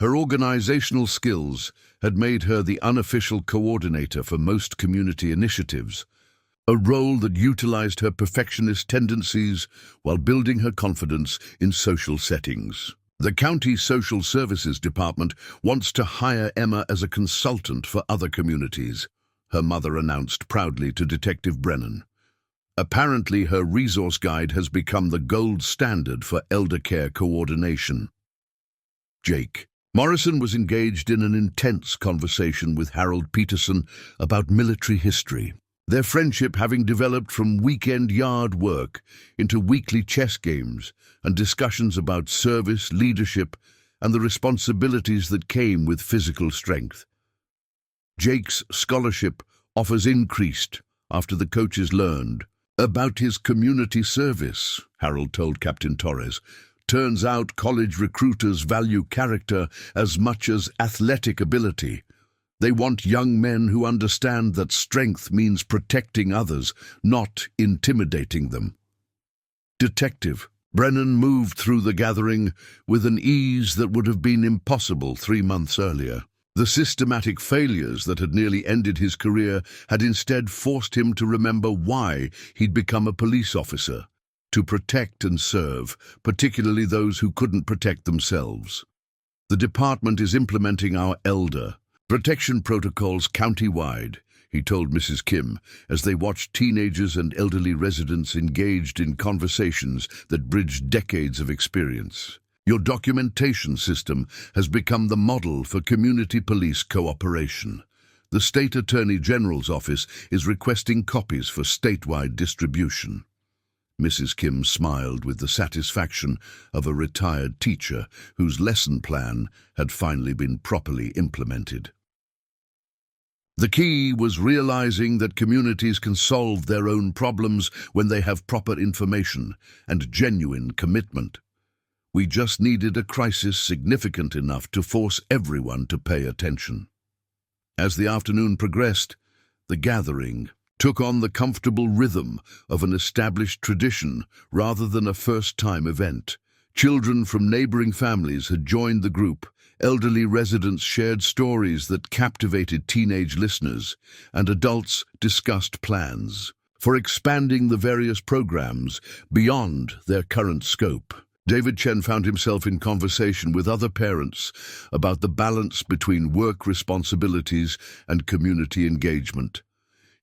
Her organizational skills had made her the unofficial coordinator for most community initiatives, a role that utilized her perfectionist tendencies while building her confidence in social settings. The County Social Services Department wants to hire Emma as a consultant for other communities, her mother announced proudly to Detective Brennan. Apparently, her resource guide has become the gold standard for elder care coordination. Jake Morrison was engaged in an intense conversation with Harold Peterson about military history, their friendship having developed from weekend yard work into weekly chess games and discussions about service, leadership, and the responsibilities that came with physical strength. Jake's scholarship offers increased after the coaches learned about his community service, Harold told Captain Torres. "Turns out college recruiters value character as much as athletic ability. They want young men who understand that strength means protecting others, not intimidating them." Detective Brennan moved through the gathering with an ease that would have been impossible 3 months earlier. The systematic failures that had nearly ended his career had instead forced him to remember why he'd become a police officer: to protect and serve, particularly those who couldn't protect themselves. "The department is implementing our elder protection protocols county-wide," he told Mrs. Kim, as they watched teenagers and elderly residents engaged in conversations that bridged decades of experience. "Your documentation system has become the model for community police cooperation. The State Attorney General's office is requesting copies for statewide distribution." Mrs. Kim smiled with the satisfaction of a retired teacher whose lesson plan had finally been properly implemented. The key was realizing that communities can solve their own problems when they have proper information and genuine commitment. We just needed a crisis significant enough to force everyone to pay attention. As the afternoon progressed, the gathering took on the comfortable rhythm of an established tradition rather than a first-time event. Children from neighboring families had joined the group. Elderly residents shared stories that captivated teenage listeners, and adults discussed plans for expanding the various programs beyond their current scope. David Chen found himself in conversation with other parents about the balance between work responsibilities and community engagement.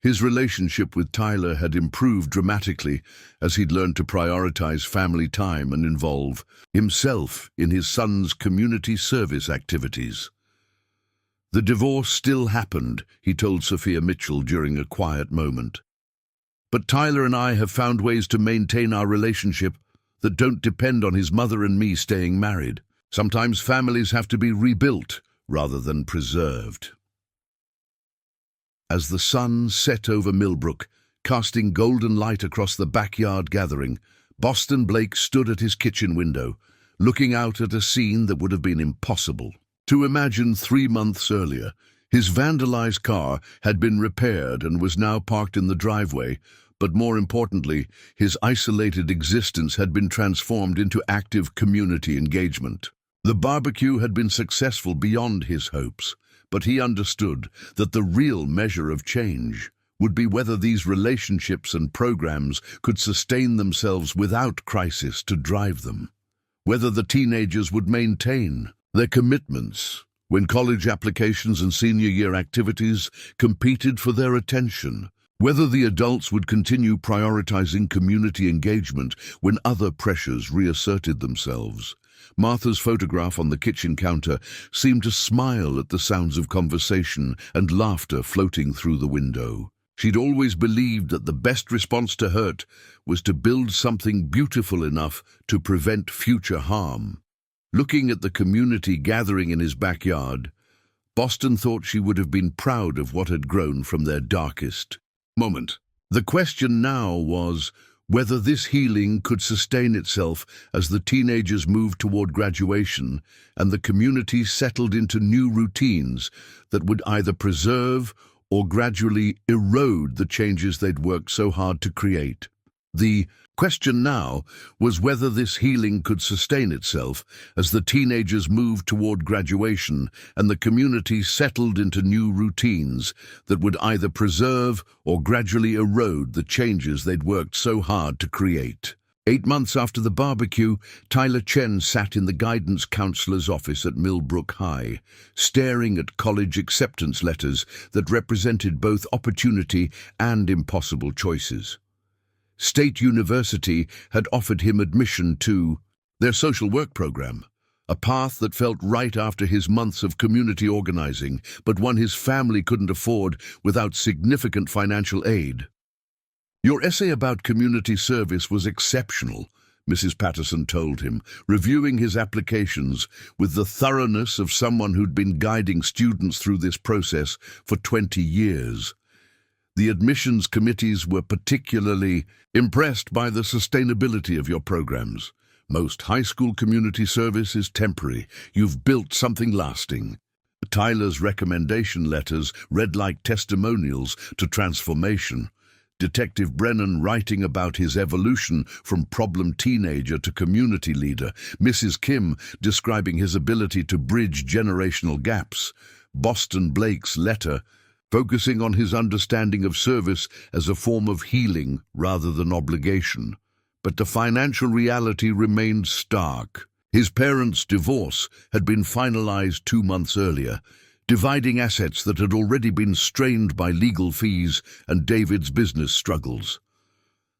His relationship with Tyler had improved dramatically as he'd learned to prioritize family time and involve himself in his son's community service activities. The divorce still happened, he told Sophia Mitchell during a quiet moment. But Tyler and I have found ways to maintain our relationship that don't depend on his mother and me staying married. Sometimes families have to be rebuilt rather than preserved. As the sun set over Millbrook, casting golden light across the backyard gathering, Boston Blake stood at his kitchen window, looking out at a scene that would have been impossible to imagine 3 months earlier. His vandalized car had been repaired and was now parked in the driveway, but more importantly, his isolated existence had been transformed into active community engagement. The barbecue had been successful beyond his hopes, but he understood that the real measure of change would be whether these relationships and programs could sustain themselves without crisis to drive them, whether the teenagers would maintain their commitments when college applications and senior year activities competed for their attention, whether the adults would continue prioritizing community engagement when other pressures reasserted themselves. Martha's photograph on the kitchen counter seemed to smile at the sounds of conversation and laughter floating through the window. She'd always believed that the best response to hurt was to build something beautiful enough to prevent future harm. Looking at the community gathering in his backyard, Boston thought she would have been proud of what had grown from their darkest moment. The question now was whether this healing could sustain itself as the teenagers moved toward graduation and the community settled into new routines that would either preserve or gradually erode the changes they'd worked so hard to create. The question now was whether this healing could sustain itself as the teenagers moved toward graduation and the community settled into new routines that would either preserve or gradually erode the changes they'd worked so hard to create. 8 months after the barbecue, Tyler Chen sat in the guidance counselor's office at Millbrook High, staring at college acceptance letters that represented both opportunity and impossible choices. State University had offered him admission to their social work program, a path that felt right after his months of community organizing, but one his family couldn't afford without significant financial aid. "Your essay about community service was exceptional," Mrs. Patterson told him, reviewing his applications with the thoroughness of someone who'd been guiding students through this process for 20 years. The admissions committees were particularly impressed by the sustainability of your programs. Most high school community service is temporary. You've built something lasting. Tyler's recommendation letters read like testimonials to transformation. Detective Brennan writing about his evolution from problem teenager to community leader. Mrs. Kim describing his ability to bridge generational gaps. Boston Blake's letter focusing on his understanding of service as a form of healing rather than obligation. But the financial reality remained stark. His parents' divorce had been finalized 2 months earlier, dividing assets that had already been strained by legal fees and David's business struggles.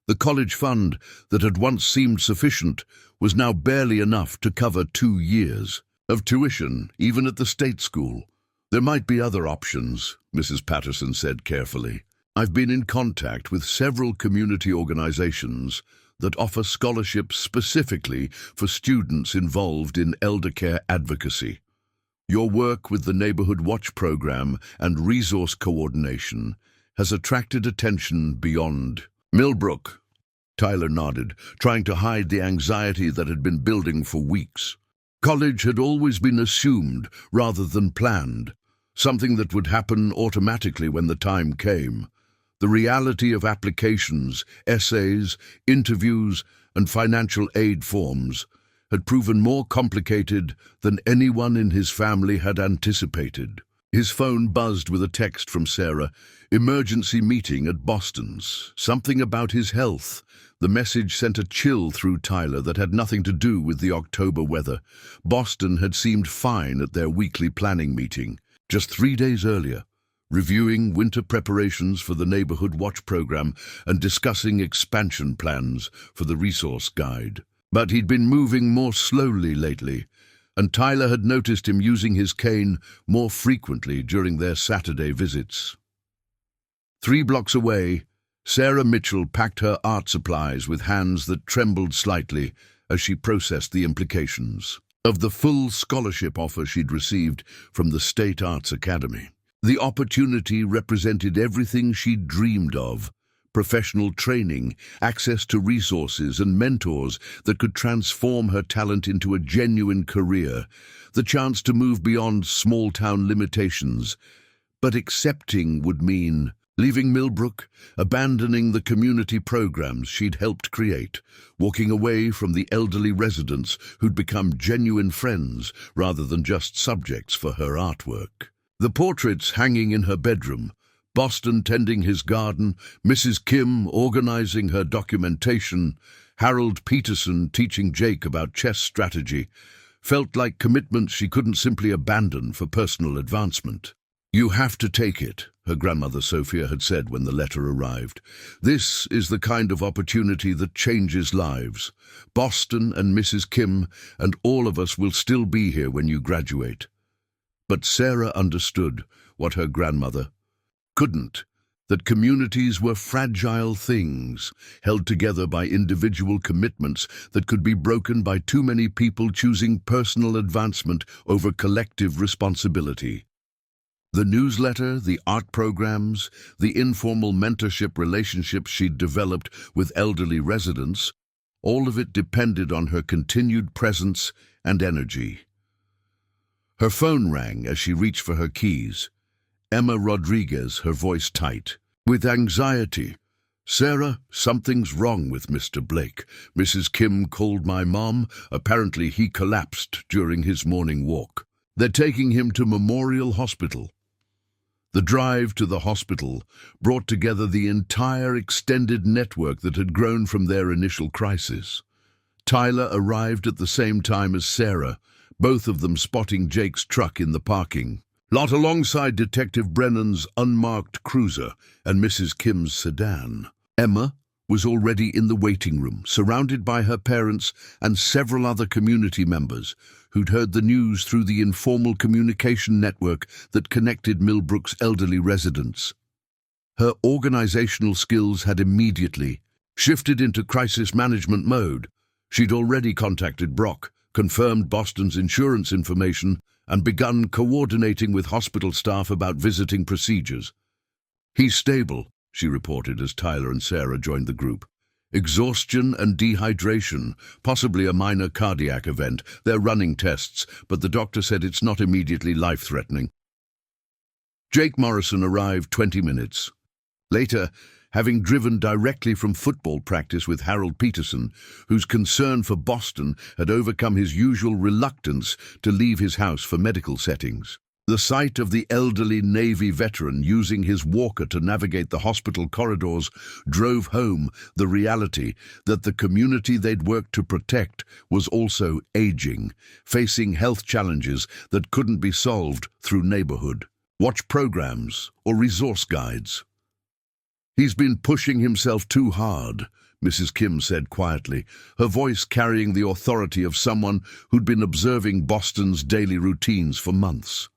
The college fund that had once seemed sufficient was now barely enough to cover 2 years of tuition, even at the state school. "There might be other options," Mrs. Patterson said carefully. "I've been in contact with several community organizations that offer scholarships specifically for students involved in elder care advocacy. Your work with the Neighborhood Watch program and resource coordination has attracted attention beyond Millbrook." Tyler nodded, trying to hide the anxiety that had been building for weeks. College had always been assumed rather than planned, something that would happen automatically when the time came. The reality of applications, essays, interviews, and financial aid forms had proven more complicated than anyone in his family had anticipated. His phone buzzed with a text from Sarah, "Emergency meeting at Boston's. Something about his health." The message sent a chill through Tyler that had nothing to do with the October weather. Boston had seemed fine at their weekly planning meeting. Just 3 days earlier, reviewing winter preparations for the Neighborhood Watch program and discussing expansion plans for the resource guide. But he'd been moving more slowly lately, and Tyler had noticed him using his cane more frequently during their Saturday visits. 3 blocks away, Sarah Mitchell packed her art supplies with hands that trembled slightly as she processed the implications of the full scholarship offer she'd received from the State Arts Academy. The opportunity represented everything she'd dreamed of: professional training, access to resources and mentors that could transform her talent into a genuine career, the chance to move beyond small-town limitations. But accepting would mean leaving Millbrook, abandoning the community programs she'd helped create, walking away from the elderly residents who'd become genuine friends rather than just subjects for her artwork. The portraits hanging in her bedroom, Boston tending his garden, Mrs. Kim organizing her documentation, Harold Peterson teaching Jake about chess strategy, felt like commitments she couldn't simply abandon for personal advancement. "You have to take it," her grandmother Sophia had said when the letter arrived. "This is the kind of opportunity that changes lives. Boston and Mrs. Kim and all of us will still be here when you graduate." But Sarah understood what her grandmother couldn't, that communities were fragile things, held together by individual commitments that could be broken by too many people choosing personal advancement over collective responsibility. The newsletter, the art programs, the informal mentorship relationships she'd developed with elderly residents, all of it depended on her continued presence and energy. Her phone rang as she reached for her keys. Emma Rodriguez, her voice tight. "With anxiety. Sarah, something's wrong with Mr. Blake. Mrs. Kim called my mom. Apparently he collapsed during his morning walk. They're taking him to Memorial Hospital." The drive to the hospital brought together the entire extended network that had grown from their initial crisis. Tyler arrived at the same time as Sarah, both of them spotting Jake's truck in the parking lot alongside Detective Brennan's unmarked cruiser and Mrs. Kim's sedan. Emma was already in the waiting room, surrounded by her parents and several other community members who'd heard the news through the informal communication network that connected Millbrook's elderly residents. Her organizational skills had immediately shifted into crisis management mode. She'd already contacted Brock, confirmed Boston's insurance information, and begun coordinating with hospital staff about visiting procedures. "He's stable," she reported as Tyler and Sarah joined the group. "Exhaustion and dehydration, possibly a minor cardiac event. They're running tests, but the doctor said it's not immediately life-threatening." Jake Morrison arrived 20 minutes later, having driven directly from football practice with Harold Peterson, whose concern for Boston had overcome his usual reluctance to leave his house for medical settings. The sight of the elderly Navy veteran using his walker to navigate the hospital corridors drove home the reality that the community they'd worked to protect was also aging, facing health challenges that couldn't be solved through neighborhood watch programs or resource guides. "He's been pushing himself too hard," Mrs. Kim said quietly, her voice carrying the authority of someone who'd been observing Boston's daily routines for months.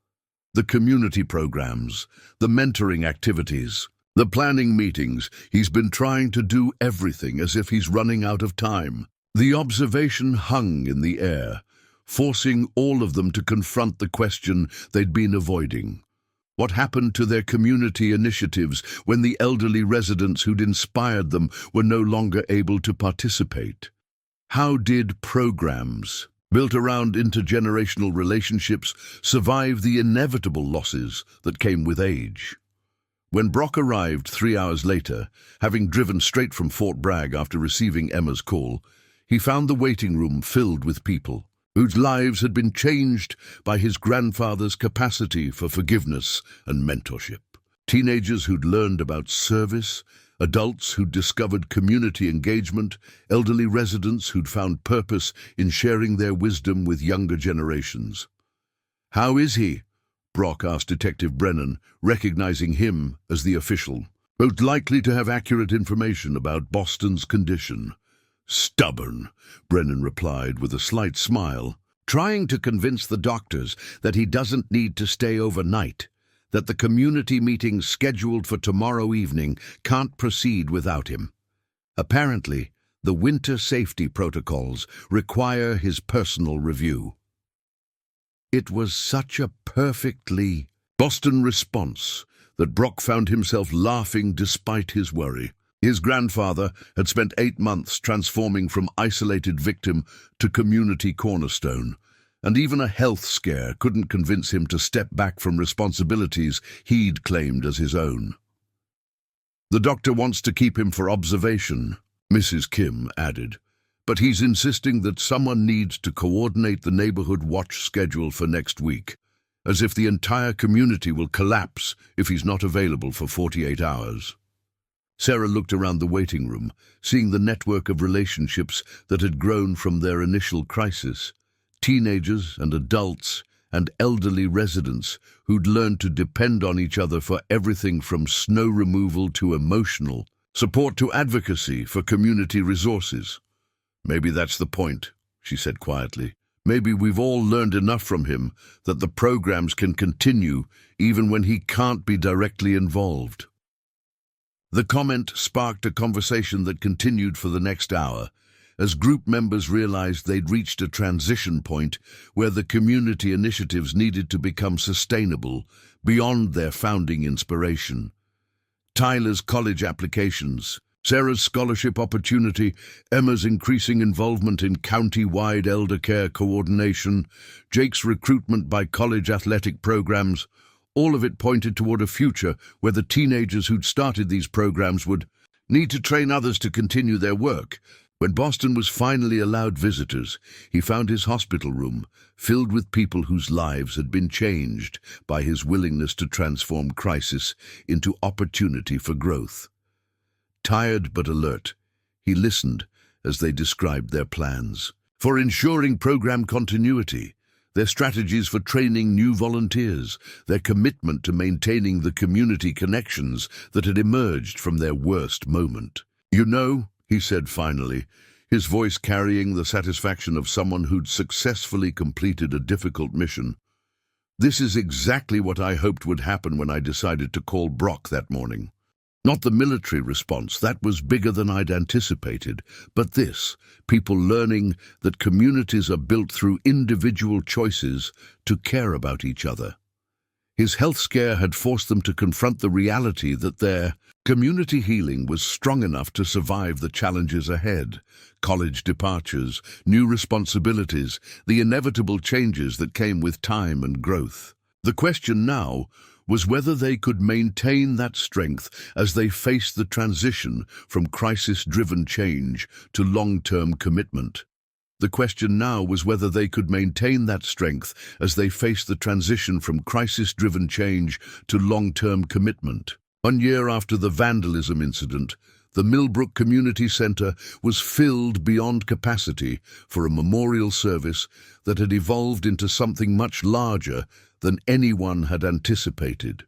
The community programs, the mentoring activities, the planning meetings, he's been trying to do everything as if he's running out of time. The observation hung in the air, forcing all of them to confront the question they'd been avoiding. What happened to their community initiatives when the elderly residents who'd inspired them were no longer able to participate? How did programs built around intergenerational relationships survive the inevitable losses that came with age? When Brock arrived 3 hours later, having driven straight from Fort Bragg after receiving Emma's call, he found the waiting room filled with people whose lives had been changed by his grandfather's capacity for forgiveness and mentorship. Teenagers who'd learned about service, adults who'd discovered community engagement, elderly residents who'd found purpose in sharing their wisdom with younger generations. "How is he?" Brock asked Detective Brennan, recognizing him as the official. Most likely to have accurate information about Boston's condition. Stubborn, Brennan replied with a slight smile, trying to convince the doctors that he doesn't need to stay overnight, that the community meeting scheduled for tomorrow evening can't proceed without him. Apparently, the winter safety protocols require his personal review. It was such a perfectly Boston response that Brock found himself laughing despite his worry. His grandfather had spent 8 months transforming from isolated victim to community cornerstone, and even a health scare couldn't convince him to step back from responsibilities he'd claimed as his own. The doctor wants to keep him for observation, Mrs. Kim added, but he's insisting that someone needs to coordinate the neighborhood watch schedule for next week, as if the entire community will collapse if he's not available for 48 hours. Sarah looked around the waiting room, seeing the network of relationships that had grown from their initial crisis. Teenagers and adults and elderly residents who'd learned to depend on each other for everything from snow removal to emotional support to advocacy for community resources. Maybe that's the point, she said quietly. Maybe we've all learned enough from him that the programs can continue even when he can't be directly involved. The comment sparked a conversation that continued for the next hour, as group members realized they'd reached a transition point where the community initiatives needed to become sustainable beyond their founding inspiration. Tyler's college applications, Sarah's scholarship opportunity, Emma's increasing involvement in county-wide elder care coordination, Jake's recruitment by college athletic programs, all of it pointed toward a future where the teenagers who'd started these programs would need to train others to continue their work. When Boston was finally allowed visitors, he found his hospital room filled with people whose lives had been changed by his willingness to transform crisis into opportunity for growth. Tired but alert, he listened as they described their plans for ensuring program continuity, their strategies for training new volunteers, their commitment to maintaining the community connections that had emerged from their worst moment. "You know," he said finally, his voice carrying the satisfaction of someone who'd successfully completed a difficult mission, "this is exactly what I hoped would happen when I decided to call Brock that morning. Not the military response, that was bigger than I'd anticipated, but this, people learning that communities are built through individual choices to care about each other. His health scare had forced them to confront the reality that their community healing was strong enough to survive the challenges ahead, college departures, new responsibilities, the inevitable changes that came with time and growth. The question now was whether they could maintain that strength as they faced the transition from crisis-driven change to long-term commitment. The question now was whether they could maintain that strength as they faced the transition from crisis-driven change to long-term commitment. 1 year after the vandalism incident, the Millbrook Community Center was filled beyond capacity for a memorial service that had evolved into something much larger than anyone had anticipated.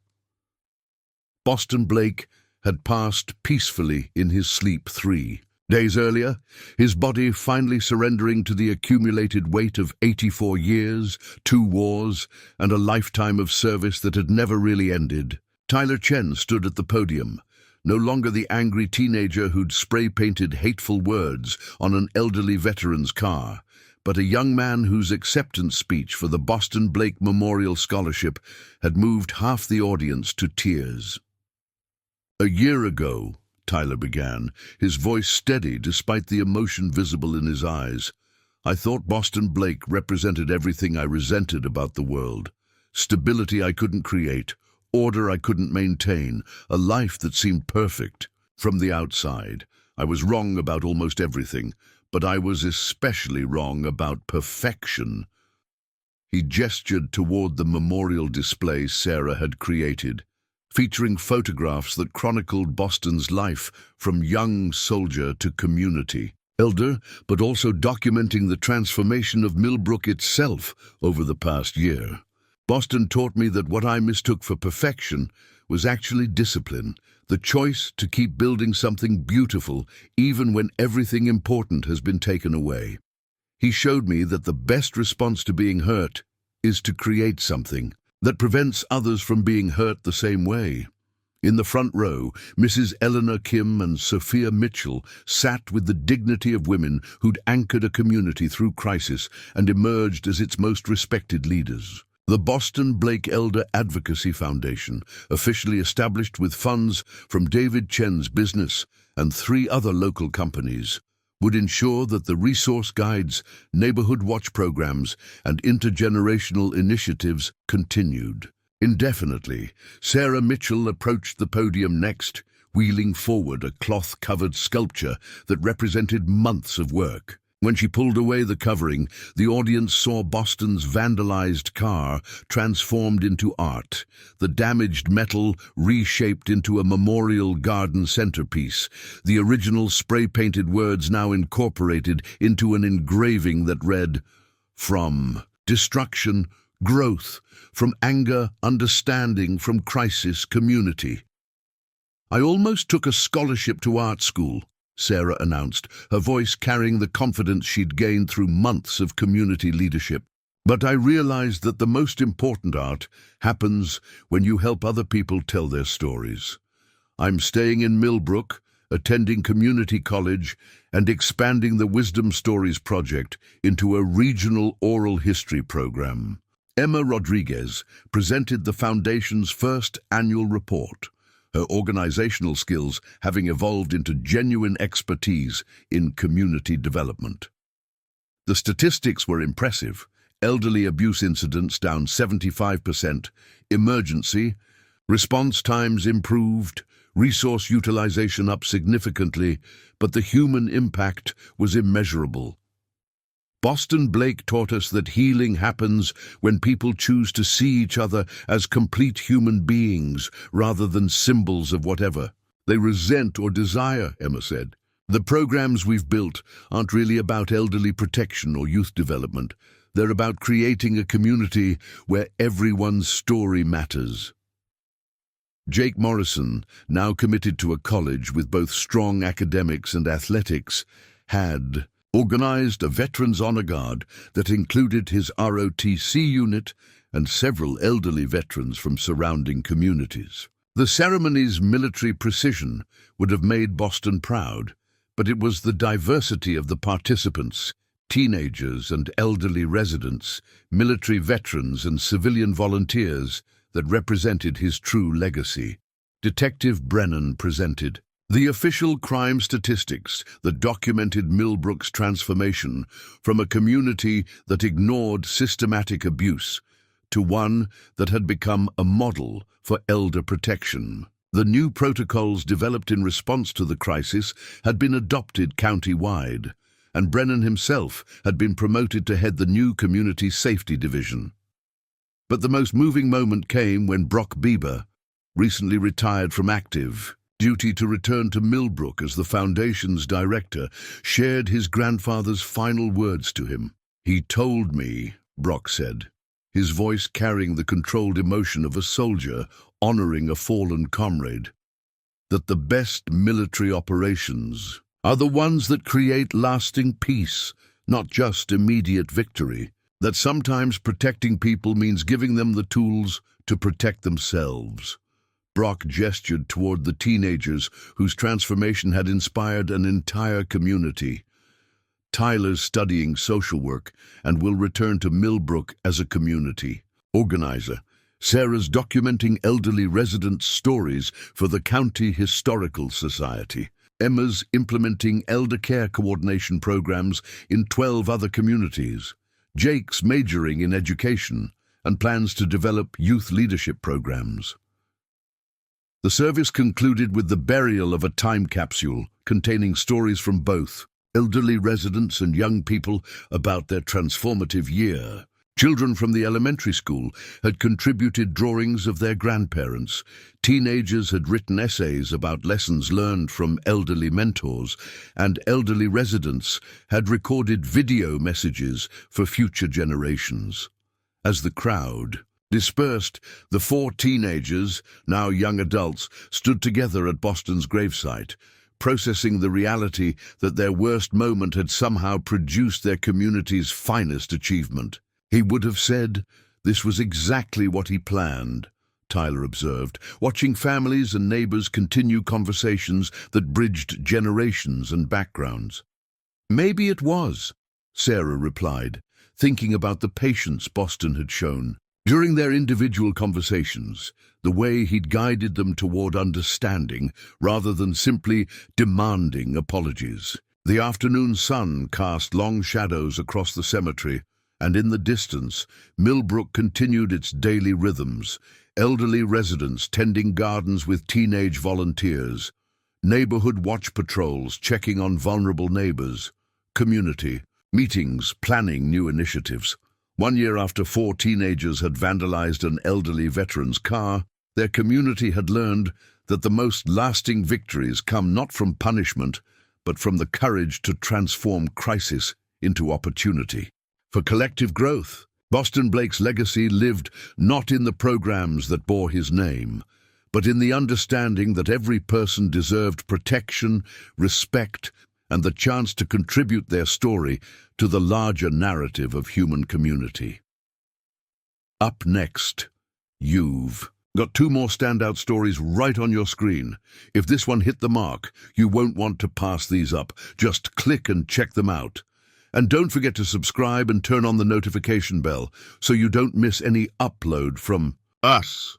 Boston Blake had passed peacefully in his sleep 3 days earlier, his body finally surrendering to the accumulated weight of 84 years, 2 wars, and a lifetime of service that had never really ended. Tyler Chen stood at the podium, no longer the angry teenager who'd spray-painted hateful words on an elderly veteran's car, but a young man whose acceptance speech for the Boston Blake Memorial Scholarship had moved half the audience to tears. "A year ago," Tyler began, his voice steady despite the emotion visible in his eyes, "I thought Boston Blake represented everything I resented about the world. Stability I couldn't create, order I couldn't maintain, a life that seemed perfect. From the outside, I was wrong about almost everything, but I was especially wrong about perfection." He gestured toward the memorial display Sarah had created, featuring photographs that chronicled Boston's life from young soldier to community elder, but also documenting the transformation of Millbrook itself over the past year. Boston taught me that what I mistook for perfection was actually discipline, the choice to keep building something beautiful even when everything important has been taken away. He showed me that the best response to being hurt is to create something that prevents others from being hurt the same way. In the front row, Mrs. Eleanor Kim and Sophia Mitchell sat with the dignity of women who'd anchored a community through crisis and emerged as its most respected leaders. The Boston Blake Elder Advocacy Foundation, officially established with funds from David Chen's business and 3 other local companies, would ensure that the resource guides, neighborhood watch programs, and intergenerational initiatives continued. Indefinitely, Sarah Mitchell approached the podium next, wheeling forward a cloth-covered sculpture that represented months of work. When she pulled away the covering, the audience saw Boston's vandalized car transformed into art, the damaged metal reshaped into a memorial garden centerpiece, the original spray-painted words now incorporated into an engraving that read, "From destruction, growth, from anger, understanding, from crisis, community." "I almost took a scholarship to art school," Sarah announced, her voice carrying the confidence she'd gained through months of community leadership. "But I realized that the most important art happens when you help other people tell their stories. I'm staying in Millbrook, attending community college, and expanding the Wisdom Stories project into a regional oral history program." Emma Rodriguez presented the Foundation's first annual report, her organizational skills having evolved into genuine expertise in community development. The statistics were impressive. Elderly abuse incidents down 75%, emergency response times improved, resource utilization up significantly, but the human impact was immeasurable. Boston Blake taught us that healing happens when people choose to see each other as complete human beings rather than symbols of whatever they resent or desire, Emma said. "The programs we've built aren't really about elderly protection or youth development. They're about creating a community where everyone's story matters." Jake Morrison, now committed to a college with both strong academics and athletics, had organized a Veterans Honor Guard that included his ROTC unit and several elderly veterans from surrounding communities. The ceremony's military precision would have made Boston proud, but it was the diversity of the participants, teenagers and elderly residents, military veterans and civilian volunteers, that represented his true legacy. Detective Brennan presented the official crime statistics that documented Millbrook's transformation from a community that ignored systematic abuse to one that had become a model for elder protection. The new protocols developed in response to the crisis had been adopted county-wide, and Brennan himself had been promoted to head the new Community Safety Division. But the most moving moment came when Brock Bieber, recently retired from active duty to return to Millbrook as the Foundation's director, shared his grandfather's final words to him. "He told me," Brock said, his voice carrying the controlled emotion of a soldier honoring a fallen comrade, "that the best military operations are the ones that create lasting peace, not just immediate victory. That sometimes protecting people means giving them the tools to protect themselves." Brock gestured toward the teenagers whose transformation had inspired an entire community. "Tyler's studying social work and will return to Millbrook as a community organizer. Sarah's documenting elderly residents' stories for the County Historical Society. Emma's implementing elder care coordination programs in 12 other communities. Jake's majoring in education and plans to develop youth leadership programs." The service concluded with the burial of a time capsule containing stories from both elderly residents and young people about their transformative year. Children from the elementary school had contributed drawings of their grandparents. Teenagers had written essays about lessons learned from elderly mentors, and elderly residents had recorded video messages for future generations. As the crowd Dispersed, the four teenagers, now young adults, stood together at Boston's gravesite, processing the reality that their worst moment had somehow produced their community's finest achievement. He would have said, "This was exactly what he planned," Tyler observed, watching families and neighbors continue conversations that bridged generations and backgrounds. "Maybe it was," Sarah replied, thinking about the patience Boston had shown. During their individual conversations, the way he'd guided them toward understanding rather than simply demanding apologies. The afternoon sun cast long shadows across the cemetery, and in the distance, Millbrook continued its daily rhythms, elderly residents tending gardens with teenage volunteers, neighborhood watch patrols checking on vulnerable neighbors, community meetings planning new initiatives. 1 year after four teenagers had vandalized an elderly veteran's car, their community had learned that the most lasting victories come not from punishment, but from the courage to transform crisis into opportunity. For collective growth, Boston Blake's legacy lived not in the programs that bore his name, but in the understanding that every person deserved protection, respect, and the chance to contribute their story to the larger narrative of human community. Up next, you've got two more standout stories right on your screen. If this one hit the mark, you won't want to pass these up. Just click and check them out. And don't forget to subscribe and turn on the notification bell so you don't miss any upload from us.